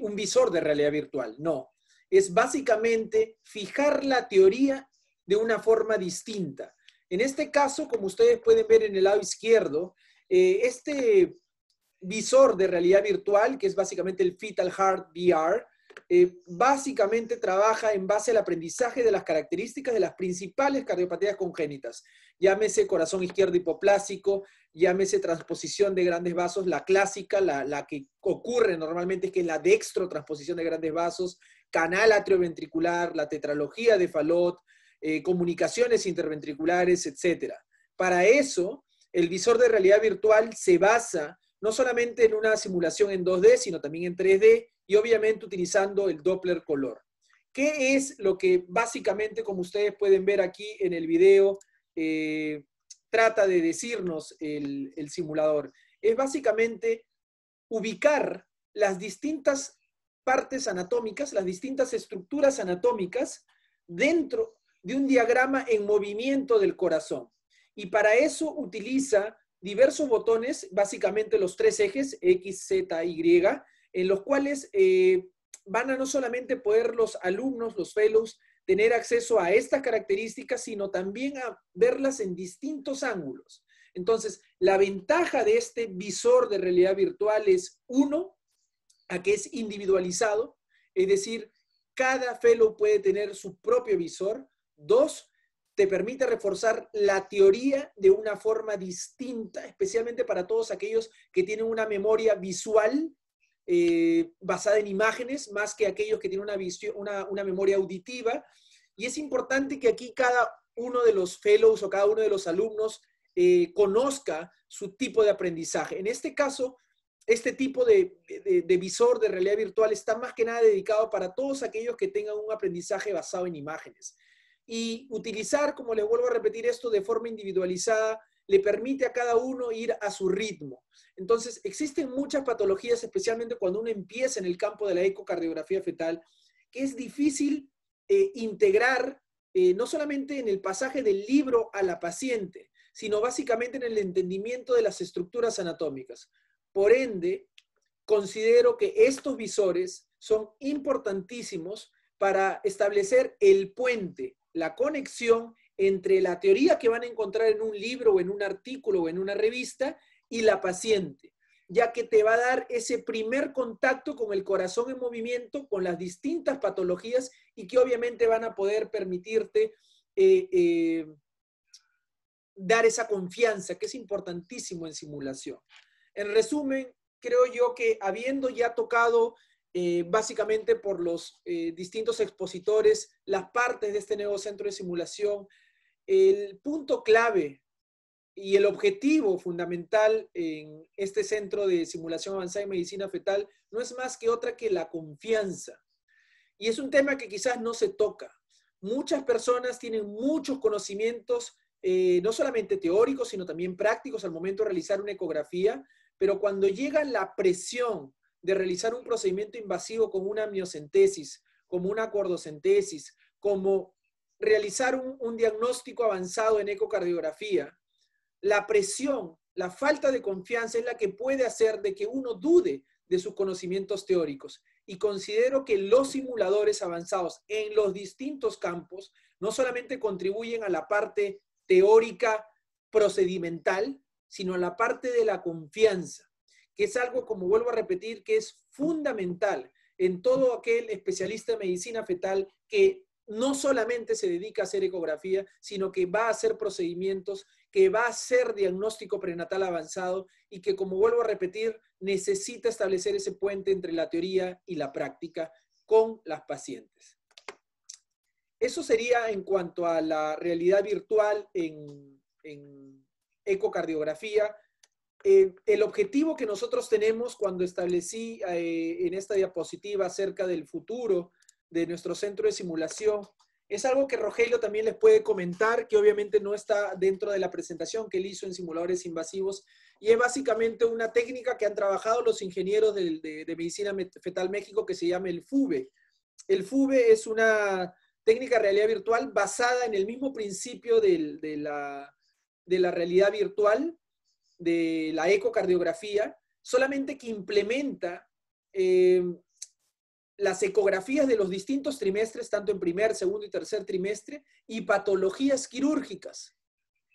un visor de realidad virtual, no. Es básicamente fijar la teoría de una forma distinta. En este caso, como ustedes pueden ver en el lado izquierdo, este visor de realidad virtual, que es básicamente el Fetal Heart VR, básicamente trabaja en base al aprendizaje de las características de las principales cardiopatías congénitas. Llámese corazón izquierdo hipoplásico, llámese transposición de grandes vasos, la clásica, la que ocurre normalmente es que es la dextrotransposición de grandes vasos, canal atrioventricular, la tetralogía de Fallot, comunicaciones interventriculares, etc. Para eso, el visor de realidad virtual se basa no solamente en una simulación en 2D, sino también en 3D, y obviamente utilizando el Doppler color. ¿Qué es lo que básicamente, como ustedes pueden ver aquí en el video, trata de decirnos el simulador? Es básicamente ubicar las distintas partes anatómicas, las distintas estructuras anatómicas dentro de un diagrama en movimiento del corazón. Y para eso utiliza diversos botones, básicamente los tres ejes, X, Z, Y, en los cuales van a no solamente poder los alumnos, los fellows, tener acceso a estas características, sino también a verlas en distintos ángulos. Entonces, la ventaja de este visor de realidad virtual es, uno, a que es individualizado, es decir, cada fellow puede tener su propio visor. 2, te permite reforzar la teoría de una forma distinta, especialmente para todos aquellos que tienen una memoria visual basada en imágenes, más que aquellos que tienen una memoria auditiva. Y es importante que aquí cada uno de los fellows o cada uno de los alumnos conozca su tipo de aprendizaje. En este caso, este tipo de visor de realidad virtual está más que nada dedicado para todos aquellos que tengan un aprendizaje basado en imágenes. Y utilizar, como les vuelvo a repetir, esto de forma individualizada le permite a cada uno ir a su ritmo. Entonces, existen muchas patologías, especialmente cuando uno empieza en el campo de la ecocardiografía fetal, que es difícil integrar no solamente en el pasaje del libro a la paciente, sino básicamente en el entendimiento de las estructuras anatómicas. Por ende, considero que estos visores son importantísimos para establecer el puente, la conexión entre la teoría que van a encontrar en un libro o en un artículo o en una revista y la paciente, ya que te va a dar ese primer contacto con el corazón en movimiento, con las distintas patologías y que obviamente van a poder permitirte dar esa confianza que es importantísimo en simulación. En resumen, creo yo que habiendo ya tocado básicamente por los distintos expositores las partes de este nuevo centro de simulación, el punto clave y el objetivo fundamental en este centro de simulación avanzada en medicina fetal no es más que otra que la confianza. Y es un tema que quizás no se toca. Muchas personas tienen muchos conocimientos, no solamente teóricos, sino también prácticos al momento de realizar una ecografía, pero cuando llega la presión de realizar un procedimiento invasivo como una amniocentesis, como una cordocentesis, como realizar un diagnóstico avanzado en ecocardiografía, la presión, la falta de confianza es la que puede hacer de que uno dude de sus conocimientos teóricos. Y considero que los simuladores avanzados en los distintos campos no solamente contribuyen a la parte teórica procedimental, sino a la parte de la confianza, que es algo, como vuelvo a repetir, que es fundamental en todo aquel especialista de medicina fetal que no solamente se dedica a hacer ecografía, sino que va a hacer procedimientos, que va a hacer diagnóstico prenatal avanzado y que, como vuelvo a repetir, necesita establecer ese puente entre la teoría y la práctica con las pacientes. Eso sería en cuanto a la realidad virtual en ecocardiografía. El objetivo que nosotros tenemos cuando establecí en esta diapositiva acerca del futuro de nuestro centro de simulación es algo que Rogelio también les puede comentar, que obviamente no está dentro de la presentación que él hizo en simuladores invasivos, y es básicamente una técnica que han trabajado los ingenieros de Medicina Fetal México que se llama el FUVE. El FUVE es una técnica de realidad virtual basada en el mismo principio de la realidad virtual, de la ecocardiografía, solamente que implementa las ecografías de los distintos trimestres, tanto en primer, segundo y tercer trimestre, y patologías quirúrgicas,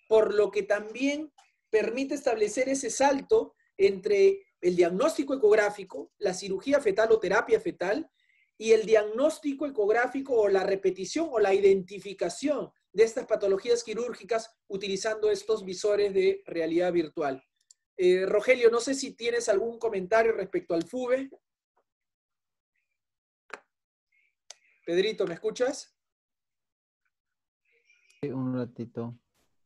por lo que también permite establecer ese salto entre el diagnóstico ecográfico, la cirugía fetal o terapia fetal, y el diagnóstico ecográfico o la repetición o la identificación de estas patologías quirúrgicas utilizando estos visores de realidad virtual. Rogelio, no sé si tienes algún comentario respecto al FUVE. Pedrito, ¿me escuchas? Un ratito.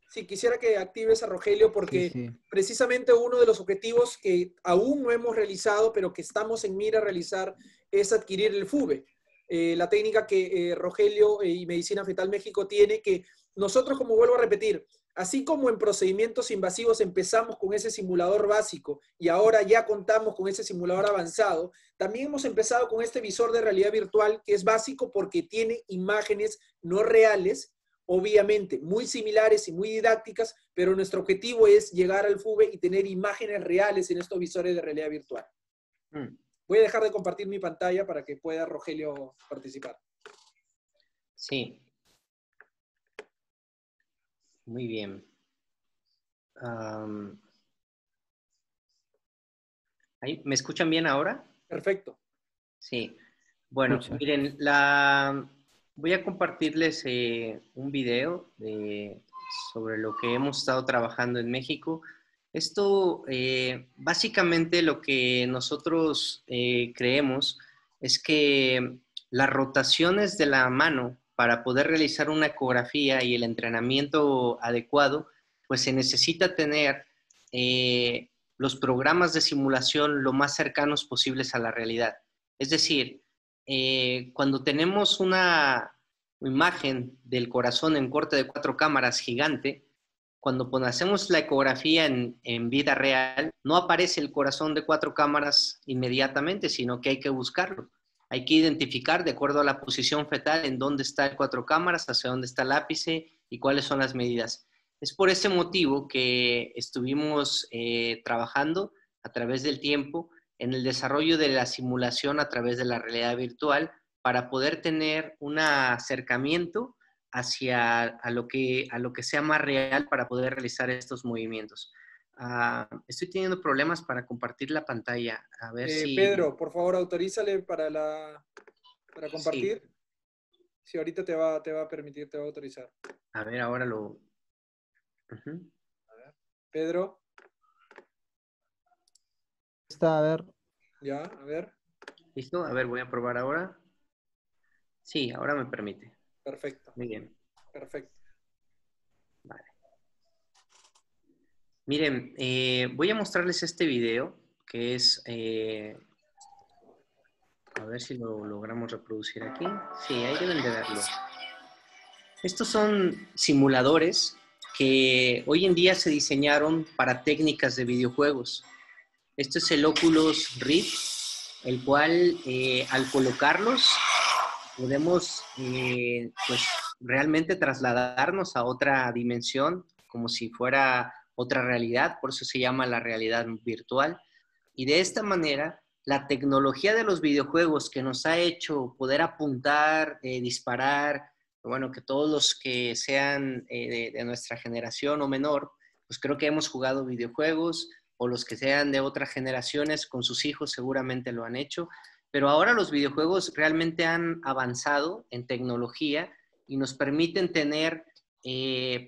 Sí, quisiera que actives a Rogelio porque Sí. precisamente uno de los objetivos que aún no hemos realizado, pero que estamos en mira a realizar, es adquirir el FUVE. La técnica que Rogelio y Medicina Fetal México tiene, que nosotros, como vuelvo a repetir, así como en procedimientos invasivos empezamos con ese simulador básico y ahora ya contamos con ese simulador avanzado, también hemos empezado con este visor de realidad virtual que es básico porque tiene imágenes no reales, obviamente muy similares y muy didácticas, pero nuestro objetivo es llegar al FUVE y tener imágenes reales en estos visores de realidad virtual. Voy a dejar de compartir mi pantalla para que pueda Rogelio participar. Sí. Muy bien. ¿Me escuchan bien ahora? Perfecto. Sí. Bueno, Escucha. miren, voy a compartirles un video sobre lo que hemos estado trabajando en México. Esto, básicamente lo que nosotros creemos es que las rotaciones de la mano para poder realizar una ecografía y el entrenamiento adecuado, pues se necesita tener los programas de simulación lo más cercanos posibles a la realidad. Es decir, cuando tenemos una imagen del corazón en corte de 4 cámaras gigante, cuando hacemos la ecografía en vida real, no aparece el corazón de 4 cámaras inmediatamente, sino que hay que buscarlo. Hay que identificar, de acuerdo a la posición fetal, en dónde está el 4 cámaras, hacia dónde está el ápice y cuáles son las medidas. Es por ese motivo que estuvimos trabajando a través del tiempo en el desarrollo de la simulación a través de la realidad virtual para poder tener un acercamiento hacia lo que sea más real para poder realizar estos movimientos. Estoy teniendo problemas para compartir la pantalla. A ver si... Pedro, por favor, autorízale para compartir. Sí. Si ahorita te va a permitir, te va a autorizar. A ver, ahora lo... A ver. Pedro. Está, a ver. Ya, a ver. ¿Listo? A ver, voy a probar ahora. Sí, ahora me permite. Perfecto. Muy bien. Perfecto. Vale. Miren, voy a mostrarles este video que es... a ver si lo logramos reproducir aquí. Sí, ahí deben de verlo. Estos son simuladores que hoy en día se diseñaron para técnicas de videojuegos. Este es el Oculus Rift, el cual al colocarlos podemos pues, realmente trasladarnos a otra dimensión, como si fuera otra realidad, por eso se llama la realidad virtual. Y de esta manera, la tecnología de los videojuegos que nos ha hecho poder apuntar, disparar, bueno, que todos los que sean de nuestra generación o menor, pues creo que hemos jugado videojuegos, o los que sean de otras generaciones con sus hijos seguramente lo han hecho, pero ahora los videojuegos realmente han avanzado en tecnología y nos permiten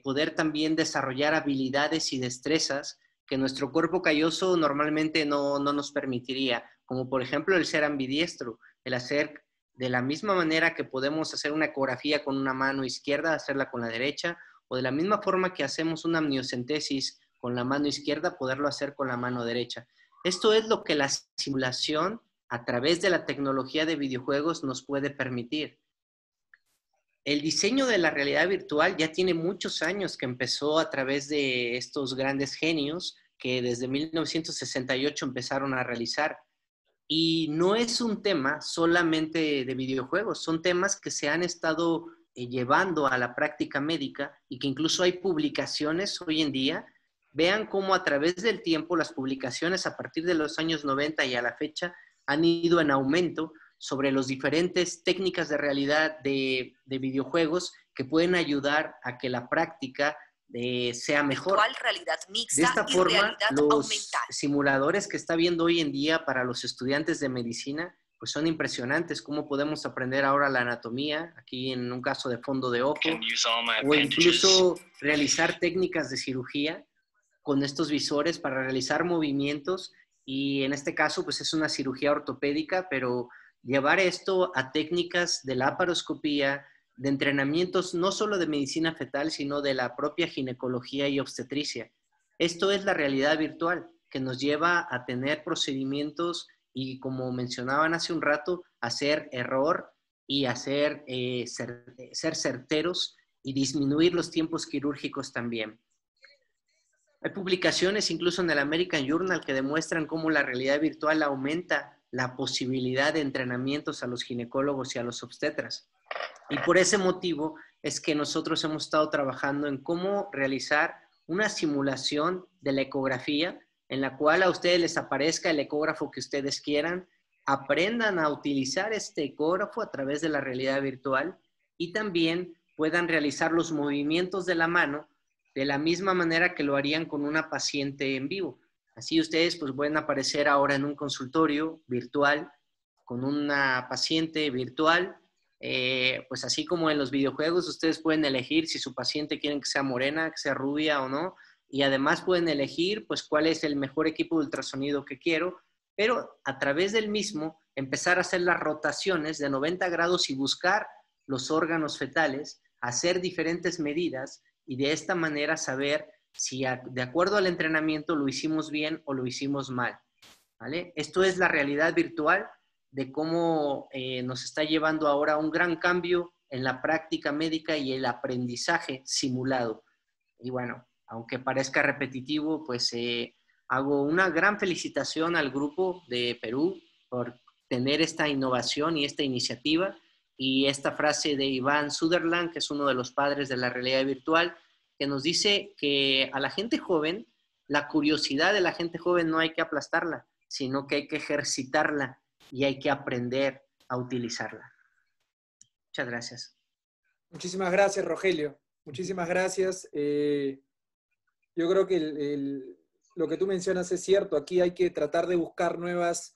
poder también desarrollar habilidades y destrezas que nuestro cuerpo calloso normalmente no nos permitiría, como por ejemplo el ser ambidiestro, el hacer de la misma manera que podemos hacer una ecografía con una mano izquierda, hacerla con la derecha, o de la misma forma que hacemos una amniocentesis con la mano izquierda, poderlo hacer con la mano derecha. Esto es lo que la simulación a través de la tecnología de videojuegos nos puede permitir. El diseño de la realidad virtual ya tiene muchos años que empezó a través de estos grandes genios que desde 1968 empezaron a realizar. Y no es un tema solamente de videojuegos, son temas que se han estado llevando a la práctica médica y que incluso hay publicaciones hoy en día. Vean cómo a través del tiempo las publicaciones a partir de los años 90 y a la fecha han ido en aumento sobre las diferentes técnicas de realidad de videojuegos que pueden ayudar a que la práctica sea mejor. Realidad mixta De esta forma, los aumentada. simuladores que está viendo hoy en día para los estudiantes de medicina, pues son impresionantes. Cómo podemos aprender ahora la anatomía, aquí en un caso de fondo de ojo, o incluso realizar técnicas de cirugía con estos visores para realizar movimientos, y en este caso pues es una cirugía ortopédica, pero llevar esto a técnicas de laparoscopía, de entrenamientos no solo de medicina fetal, sino de la propia ginecología y obstetricia. Esto es la realidad virtual, que nos lleva a tener procedimientos y, como mencionaban hace un rato, hacer error y ser certeros y disminuir los tiempos quirúrgicos también. Hay publicaciones incluso en el American Journal que demuestran cómo la realidad virtual aumenta la posibilidad de entrenamientos a los ginecólogos y a los obstetras. Y por ese motivo es que nosotros hemos estado trabajando en cómo realizar una simulación de la ecografía en la cual a ustedes les aparezca el ecógrafo que ustedes quieran, aprendan a utilizar este ecógrafo a través de la realidad virtual y también puedan realizar los movimientos de la mano de la misma manera que lo harían con una paciente en vivo. Así ustedes pues pueden aparecer ahora en un consultorio virtual con una paciente virtual. Pues así como en los videojuegos, ustedes pueden elegir si su paciente quieren que sea morena, que sea rubia o no, y además pueden elegir pues cuál es el mejor equipo de ultrasonido que quiero, pero a través del mismo empezar a hacer las rotaciones de 90 grados y buscar los órganos fetales, hacer diferentes medidas y de esta manera saber si de acuerdo al entrenamiento lo hicimos bien o lo hicimos mal, ¿vale? Esto es la realidad virtual de cómo nos está llevando ahora a un gran cambio en la práctica médica y el aprendizaje simulado. Y bueno, aunque parezca repetitivo, pues hago una gran felicitación al grupo de Perú por tener esta innovación y esta iniciativa. Y esta frase de Iván Sutherland, que es uno de los padres de la realidad virtual, que nos dice que a la gente joven, la curiosidad de la gente joven no hay que aplastarla, sino que hay que ejercitarla y hay que aprender a utilizarla. Muchas gracias. Muchísimas gracias, Rogelio. Muchísimas gracias. Yo creo que lo que tú mencionas es cierto. Aquí hay que tratar de buscar nuevas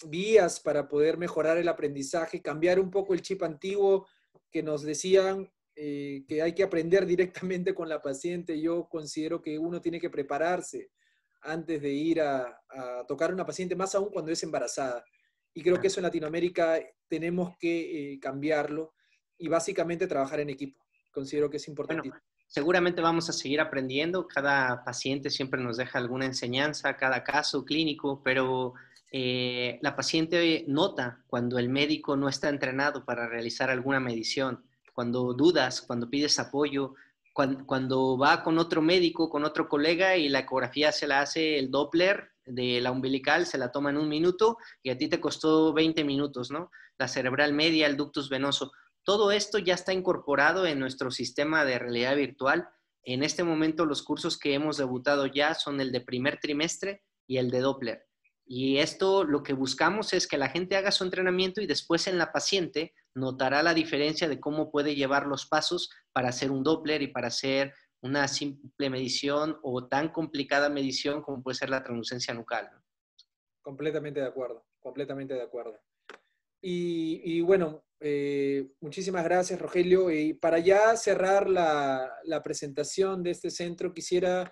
vías para poder mejorar el aprendizaje, cambiar un poco el chip antiguo que nos decían que hay que aprender directamente con la paciente. Yo considero que uno tiene que prepararse antes de ir a tocar a una paciente, más aún cuando es embarazada. Y creo que eso en Latinoamérica tenemos que cambiarlo y básicamente trabajar en equipo. Considero que es importante. Bueno, seguramente vamos a seguir aprendiendo. Cada paciente siempre nos deja alguna enseñanza, cada caso clínico, pero la paciente nota cuando el médico no está entrenado para realizar alguna medición, cuando dudas, cuando pides apoyo, cuando va con otro médico, con otro colega y la ecografía se la hace el Doppler de la umbilical, se la toma en 1 minuto y a ti te costó 20 minutos, ¿no? La cerebral media, el ductus venoso. Todo esto ya está incorporado en nuestro sistema de realidad virtual. En este momento los cursos que hemos debutado ya son el de primer trimestre y el de Doppler. Y esto lo que buscamos es que la gente haga su entrenamiento y después en la paciente notará la diferencia de cómo puede llevar los pasos para hacer un Doppler y para hacer una simple medición o tan complicada medición como puede ser la translucencia nucal, ¿no? Completamente de acuerdo, completamente de acuerdo. Y bueno, muchísimas gracias, Rogelio. Y para ya cerrar la presentación de este centro, quisiera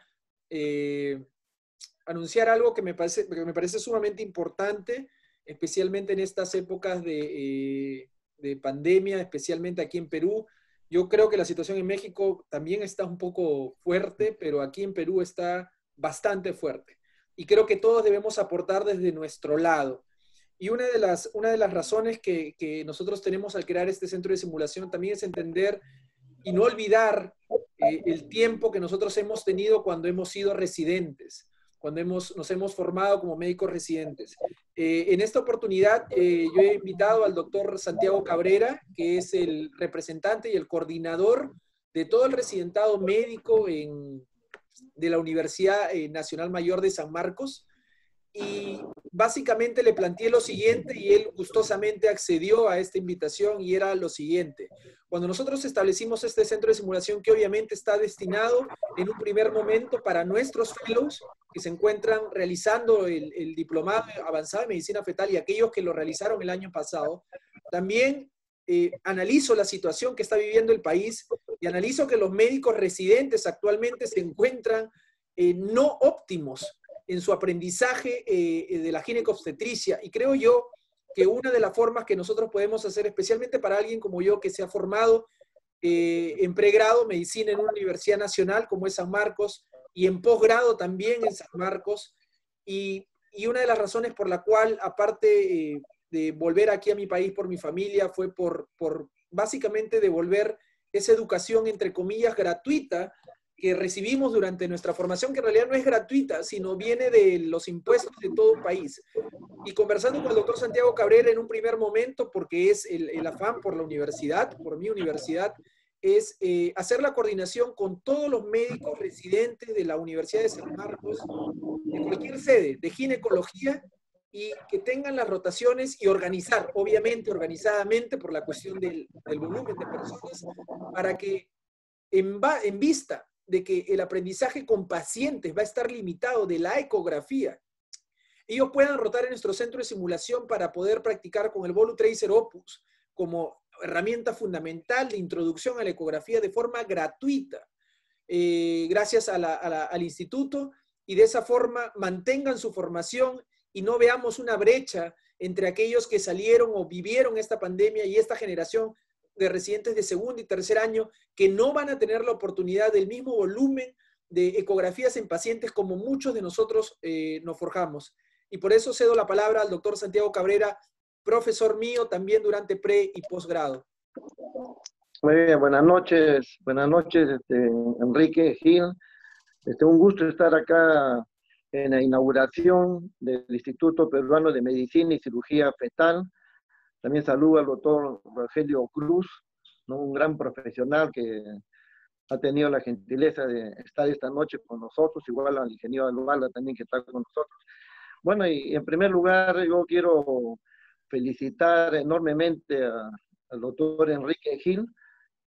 anunciar algo que me parece sumamente importante, especialmente en estas épocas de pandemia, especialmente aquí en Perú. Yo creo que la situación en México también está un poco fuerte, pero aquí en Perú está bastante fuerte. Y creo que todos debemos aportar desde nuestro lado. Y una de las razones que nosotros tenemos al crear este centro de simulación también es entender y no olvidar el tiempo que nosotros hemos tenido cuando hemos sido residentes, cuando nos hemos formado como médicos residentes. En esta oportunidad yo he invitado al doctor Santiago Cabrera, que es el representante y el coordinador de todo el residentado médico de la Universidad Nacional Mayor de San Marcos, y básicamente le planteé lo siguiente y él gustosamente accedió a esta invitación y era lo siguiente. Cuando nosotros establecimos este centro de simulación que obviamente está destinado en un primer momento para nuestros fellows que se encuentran realizando el diplomado avanzado en medicina fetal y aquellos que lo realizaron el año pasado, también analizo la situación que está viviendo el país y analizo que los médicos residentes actualmente se encuentran no óptimos en su aprendizaje de la ginecobstetricia. Y creo yo que una de las formas que nosotros podemos hacer, especialmente para alguien como yo que se ha formado en pregrado, medicina en una universidad nacional como es San Marcos, y en posgrado también en San Marcos, y una de las razones por la cual, aparte de volver aquí a mi país por mi familia, fue por básicamente devolver esa educación, entre comillas, gratuita, que recibimos durante nuestra formación, que en realidad no es gratuita, sino viene de los impuestos de todo un país. Y conversando con el doctor Santiago Cabrera en un primer momento, porque es el afán por la universidad, por mi universidad, es hacer la coordinación con todos los médicos residentes de la Universidad de San Marcos, de cualquier sede, de ginecología, y que tengan las rotaciones y organizar, obviamente organizadamente por la cuestión del volumen de personas, para que en vista de que el aprendizaje con pacientes va a estar limitado de la ecografía, ellos puedan rotar en nuestro centro de simulación para poder practicar con el VoluTracer Opus como herramienta fundamental de introducción a la ecografía de forma gratuita, gracias al instituto, y de esa forma mantengan su formación y no veamos una brecha entre aquellos que salieron o vivieron esta pandemia y esta generación de residentes de segundo y tercer año que no van a tener la oportunidad del mismo volumen de ecografías en pacientes como muchos de nosotros nos forjamos. Y por eso cedo la palabra al doctor Santiago Cabrera, profesor mío también durante pre y posgrado. Muy bien, buenas noches, Enrique Gil. Un gusto estar acá en la inauguración del Instituto Peruano de Medicina y Cirugía Fetal. También saludo al doctor Rogelio Cruz, ¿no? Un gran profesional que ha tenido la gentileza de estar esta noche con nosotros, igual al ingeniero Aluala también que está con nosotros. Bueno, y en primer lugar yo quiero felicitar enormemente al doctor Enrique Gil,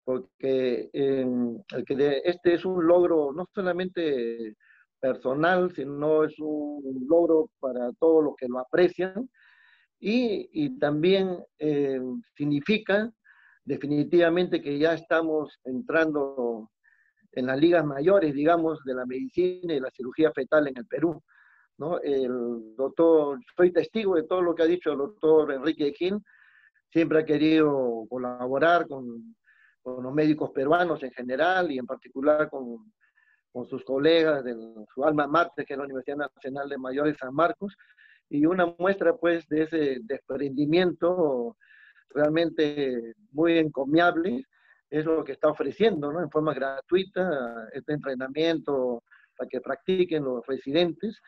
porque este es un logro no solamente personal, sino es un logro para todos los que lo aprecian, y también significa definitivamente que ya estamos entrando en las ligas mayores, digamos, de la medicina y la cirugía fetal en el Perú, ¿no? El doctor, soy testigo de todo lo que ha dicho el doctor Enrique Gil, siempre ha querido colaborar con los médicos peruanos en general y en particular con sus colegas de su alma mater, que es la Universidad Nacional de Mayores San Marcos, y una muestra pues de ese desprendimiento realmente muy encomiable es lo que está ofreciendo, ¿no? En forma gratuita, este entrenamiento para que practiquen los residentes,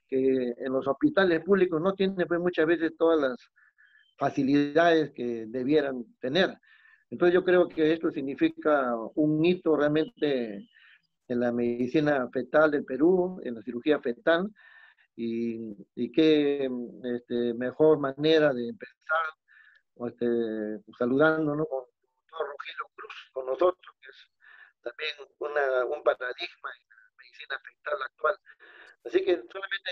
que en los hospitales públicos no tienen pues muchas veces todas las facilidades que debieran tener. Entonces yo creo que esto significa un hito realmente en la medicina fetal del Perú, en la cirugía fetal, y qué mejor manera de empezar saludando, ¿no? Con el doctor Rogelio Cruz, con nosotros, que es también un paradigma en la medicina fetal actual. Así que solamente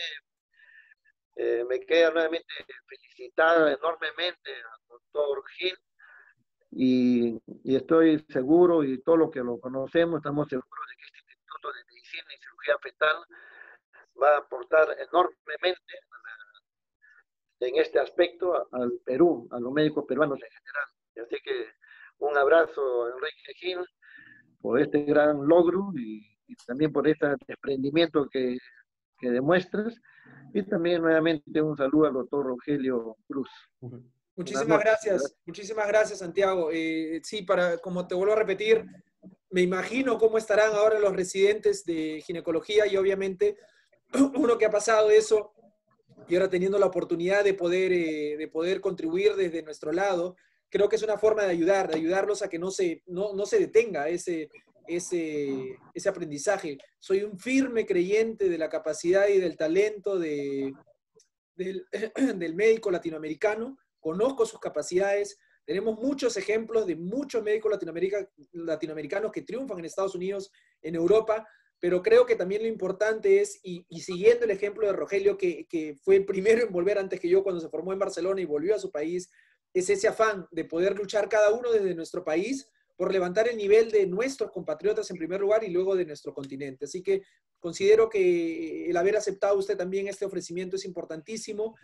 me queda nuevamente felicitar enormemente al doctor Gil, y estoy seguro, y todos los que lo conocemos, estamos seguros de que este Instituto de Medicina y Cirugía Fetal va a aportar enormemente en este aspecto al Perú, a los médicos peruanos en general. Así que un abrazo, Enrique Gil, por este gran logro y también por este desprendimiento que demuestras, y también nuevamente un saludo al doctor Rogelio Cruz. Muchísimas gracias, Santiago. Sí, como te vuelvo a repetir, me imagino cómo estarán ahora los residentes de ginecología, y obviamente uno que ha pasado eso y ahora teniendo la oportunidad de poder contribuir desde nuestro lado, creo que es una forma de ayudarlos a que no se detenga ese aprendizaje. Soy un firme creyente de la capacidad y del talento del médico latinoamericano. Conozco sus capacidades. Tenemos muchos ejemplos de muchos médicos latinoamericanos que triunfan en Estados Unidos, en Europa, pero creo que también lo importante es, y siguiendo el ejemplo de Rogelio, que fue el primero en volver antes que yo cuando se formó en Barcelona y volvió a su país, es ese afán de poder luchar cada uno desde nuestro país por levantar el nivel de nuestros compatriotas en primer lugar y luego de nuestro continente. Así que considero que el haber aceptado usted también este ofrecimiento es importantísimo.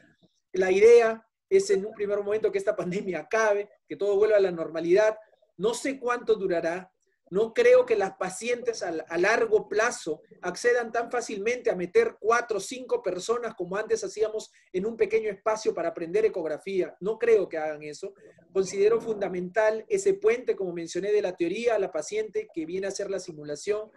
La idea es en un primer momento que esta pandemia acabe, que todo vuelva a la normalidad. No sé cuánto durará. No creo que las pacientes a largo plazo accedan tan fácilmente a meter 4 o 5 personas como antes hacíamos en un pequeño espacio para aprender ecografía. No creo que hagan eso. Considero fundamental ese puente, como mencioné, de la teoría a la paciente que viene a hacer la simulación.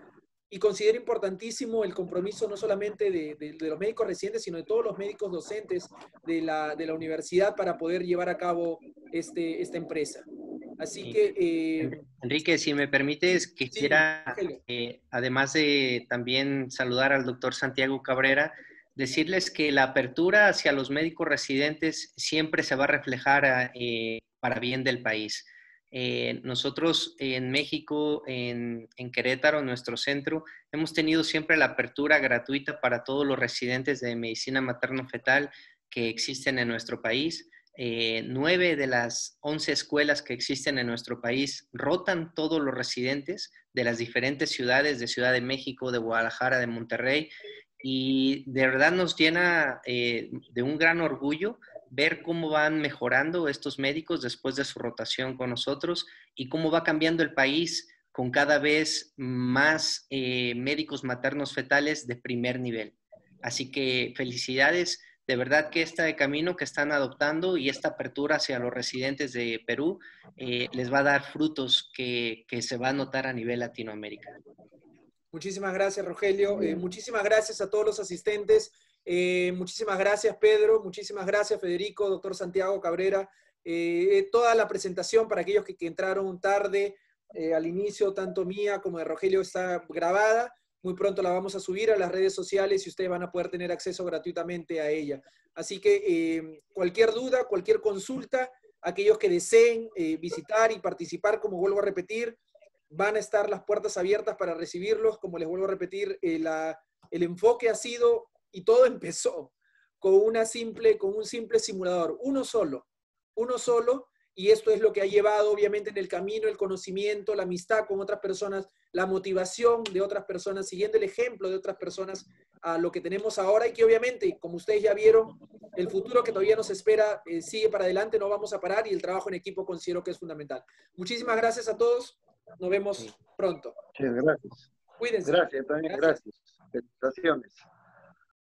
Y considero importantísimo el compromiso no solamente de los médicos residentes, sino de todos los médicos docentes de la universidad para poder llevar a cabo esta empresa. Así que... Enrique, si me permites, quisiera, además de también saludar al doctor Santiago Cabrera, decirles que la apertura hacia los médicos residentes siempre se va a reflejar para bien del país. Nosotros en México, en Querétaro, en nuestro centro, hemos tenido siempre la apertura gratuita para todos los residentes de medicina materno-fetal que existen en nuestro país. 9 de las 11 escuelas que existen en nuestro país rotan todos los residentes de las diferentes ciudades, de Ciudad de México, de Guadalajara, de Monterrey, y de verdad nos llena de un gran orgullo ver cómo van mejorando estos médicos después de su rotación con nosotros y cómo va cambiando el país con cada vez más médicos maternos fetales de primer nivel. Así que felicidades. De verdad que este camino que están adoptando y esta apertura hacia los residentes de Perú les va a dar frutos que se va a notar a nivel Latinoamérica. Muchísimas gracias, Rogelio. Muchísimas gracias a todos los asistentes. Muchísimas gracias, Pedro. Muchísimas gracias, Federico, doctor Santiago Cabrera. Toda la presentación para aquellos que entraron tarde al inicio, tanto mía como de Rogelio, está grabada. Muy pronto la vamos a subir a las redes sociales y ustedes van a poder tener acceso gratuitamente a ella. Así que cualquier duda, cualquier consulta, aquellos que deseen visitar y participar, como vuelvo a repetir, van a estar las puertas abiertas para recibirlos. Como les vuelvo a repetir, el enfoque ha sido, y todo empezó con un simple simulador, uno solo, y esto es lo que ha llevado obviamente en el camino el conocimiento, la amistad con otras personas, la motivación de otras personas, siguiendo el ejemplo de otras personas a lo que tenemos ahora, y que obviamente, como ustedes ya vieron, el futuro que todavía nos espera sigue para adelante, no vamos a parar, y el trabajo en equipo considero que es fundamental. Muchísimas gracias a todos, nos vemos pronto. Muchas gracias. Cuídense. Gracias, también gracias. Felicitaciones.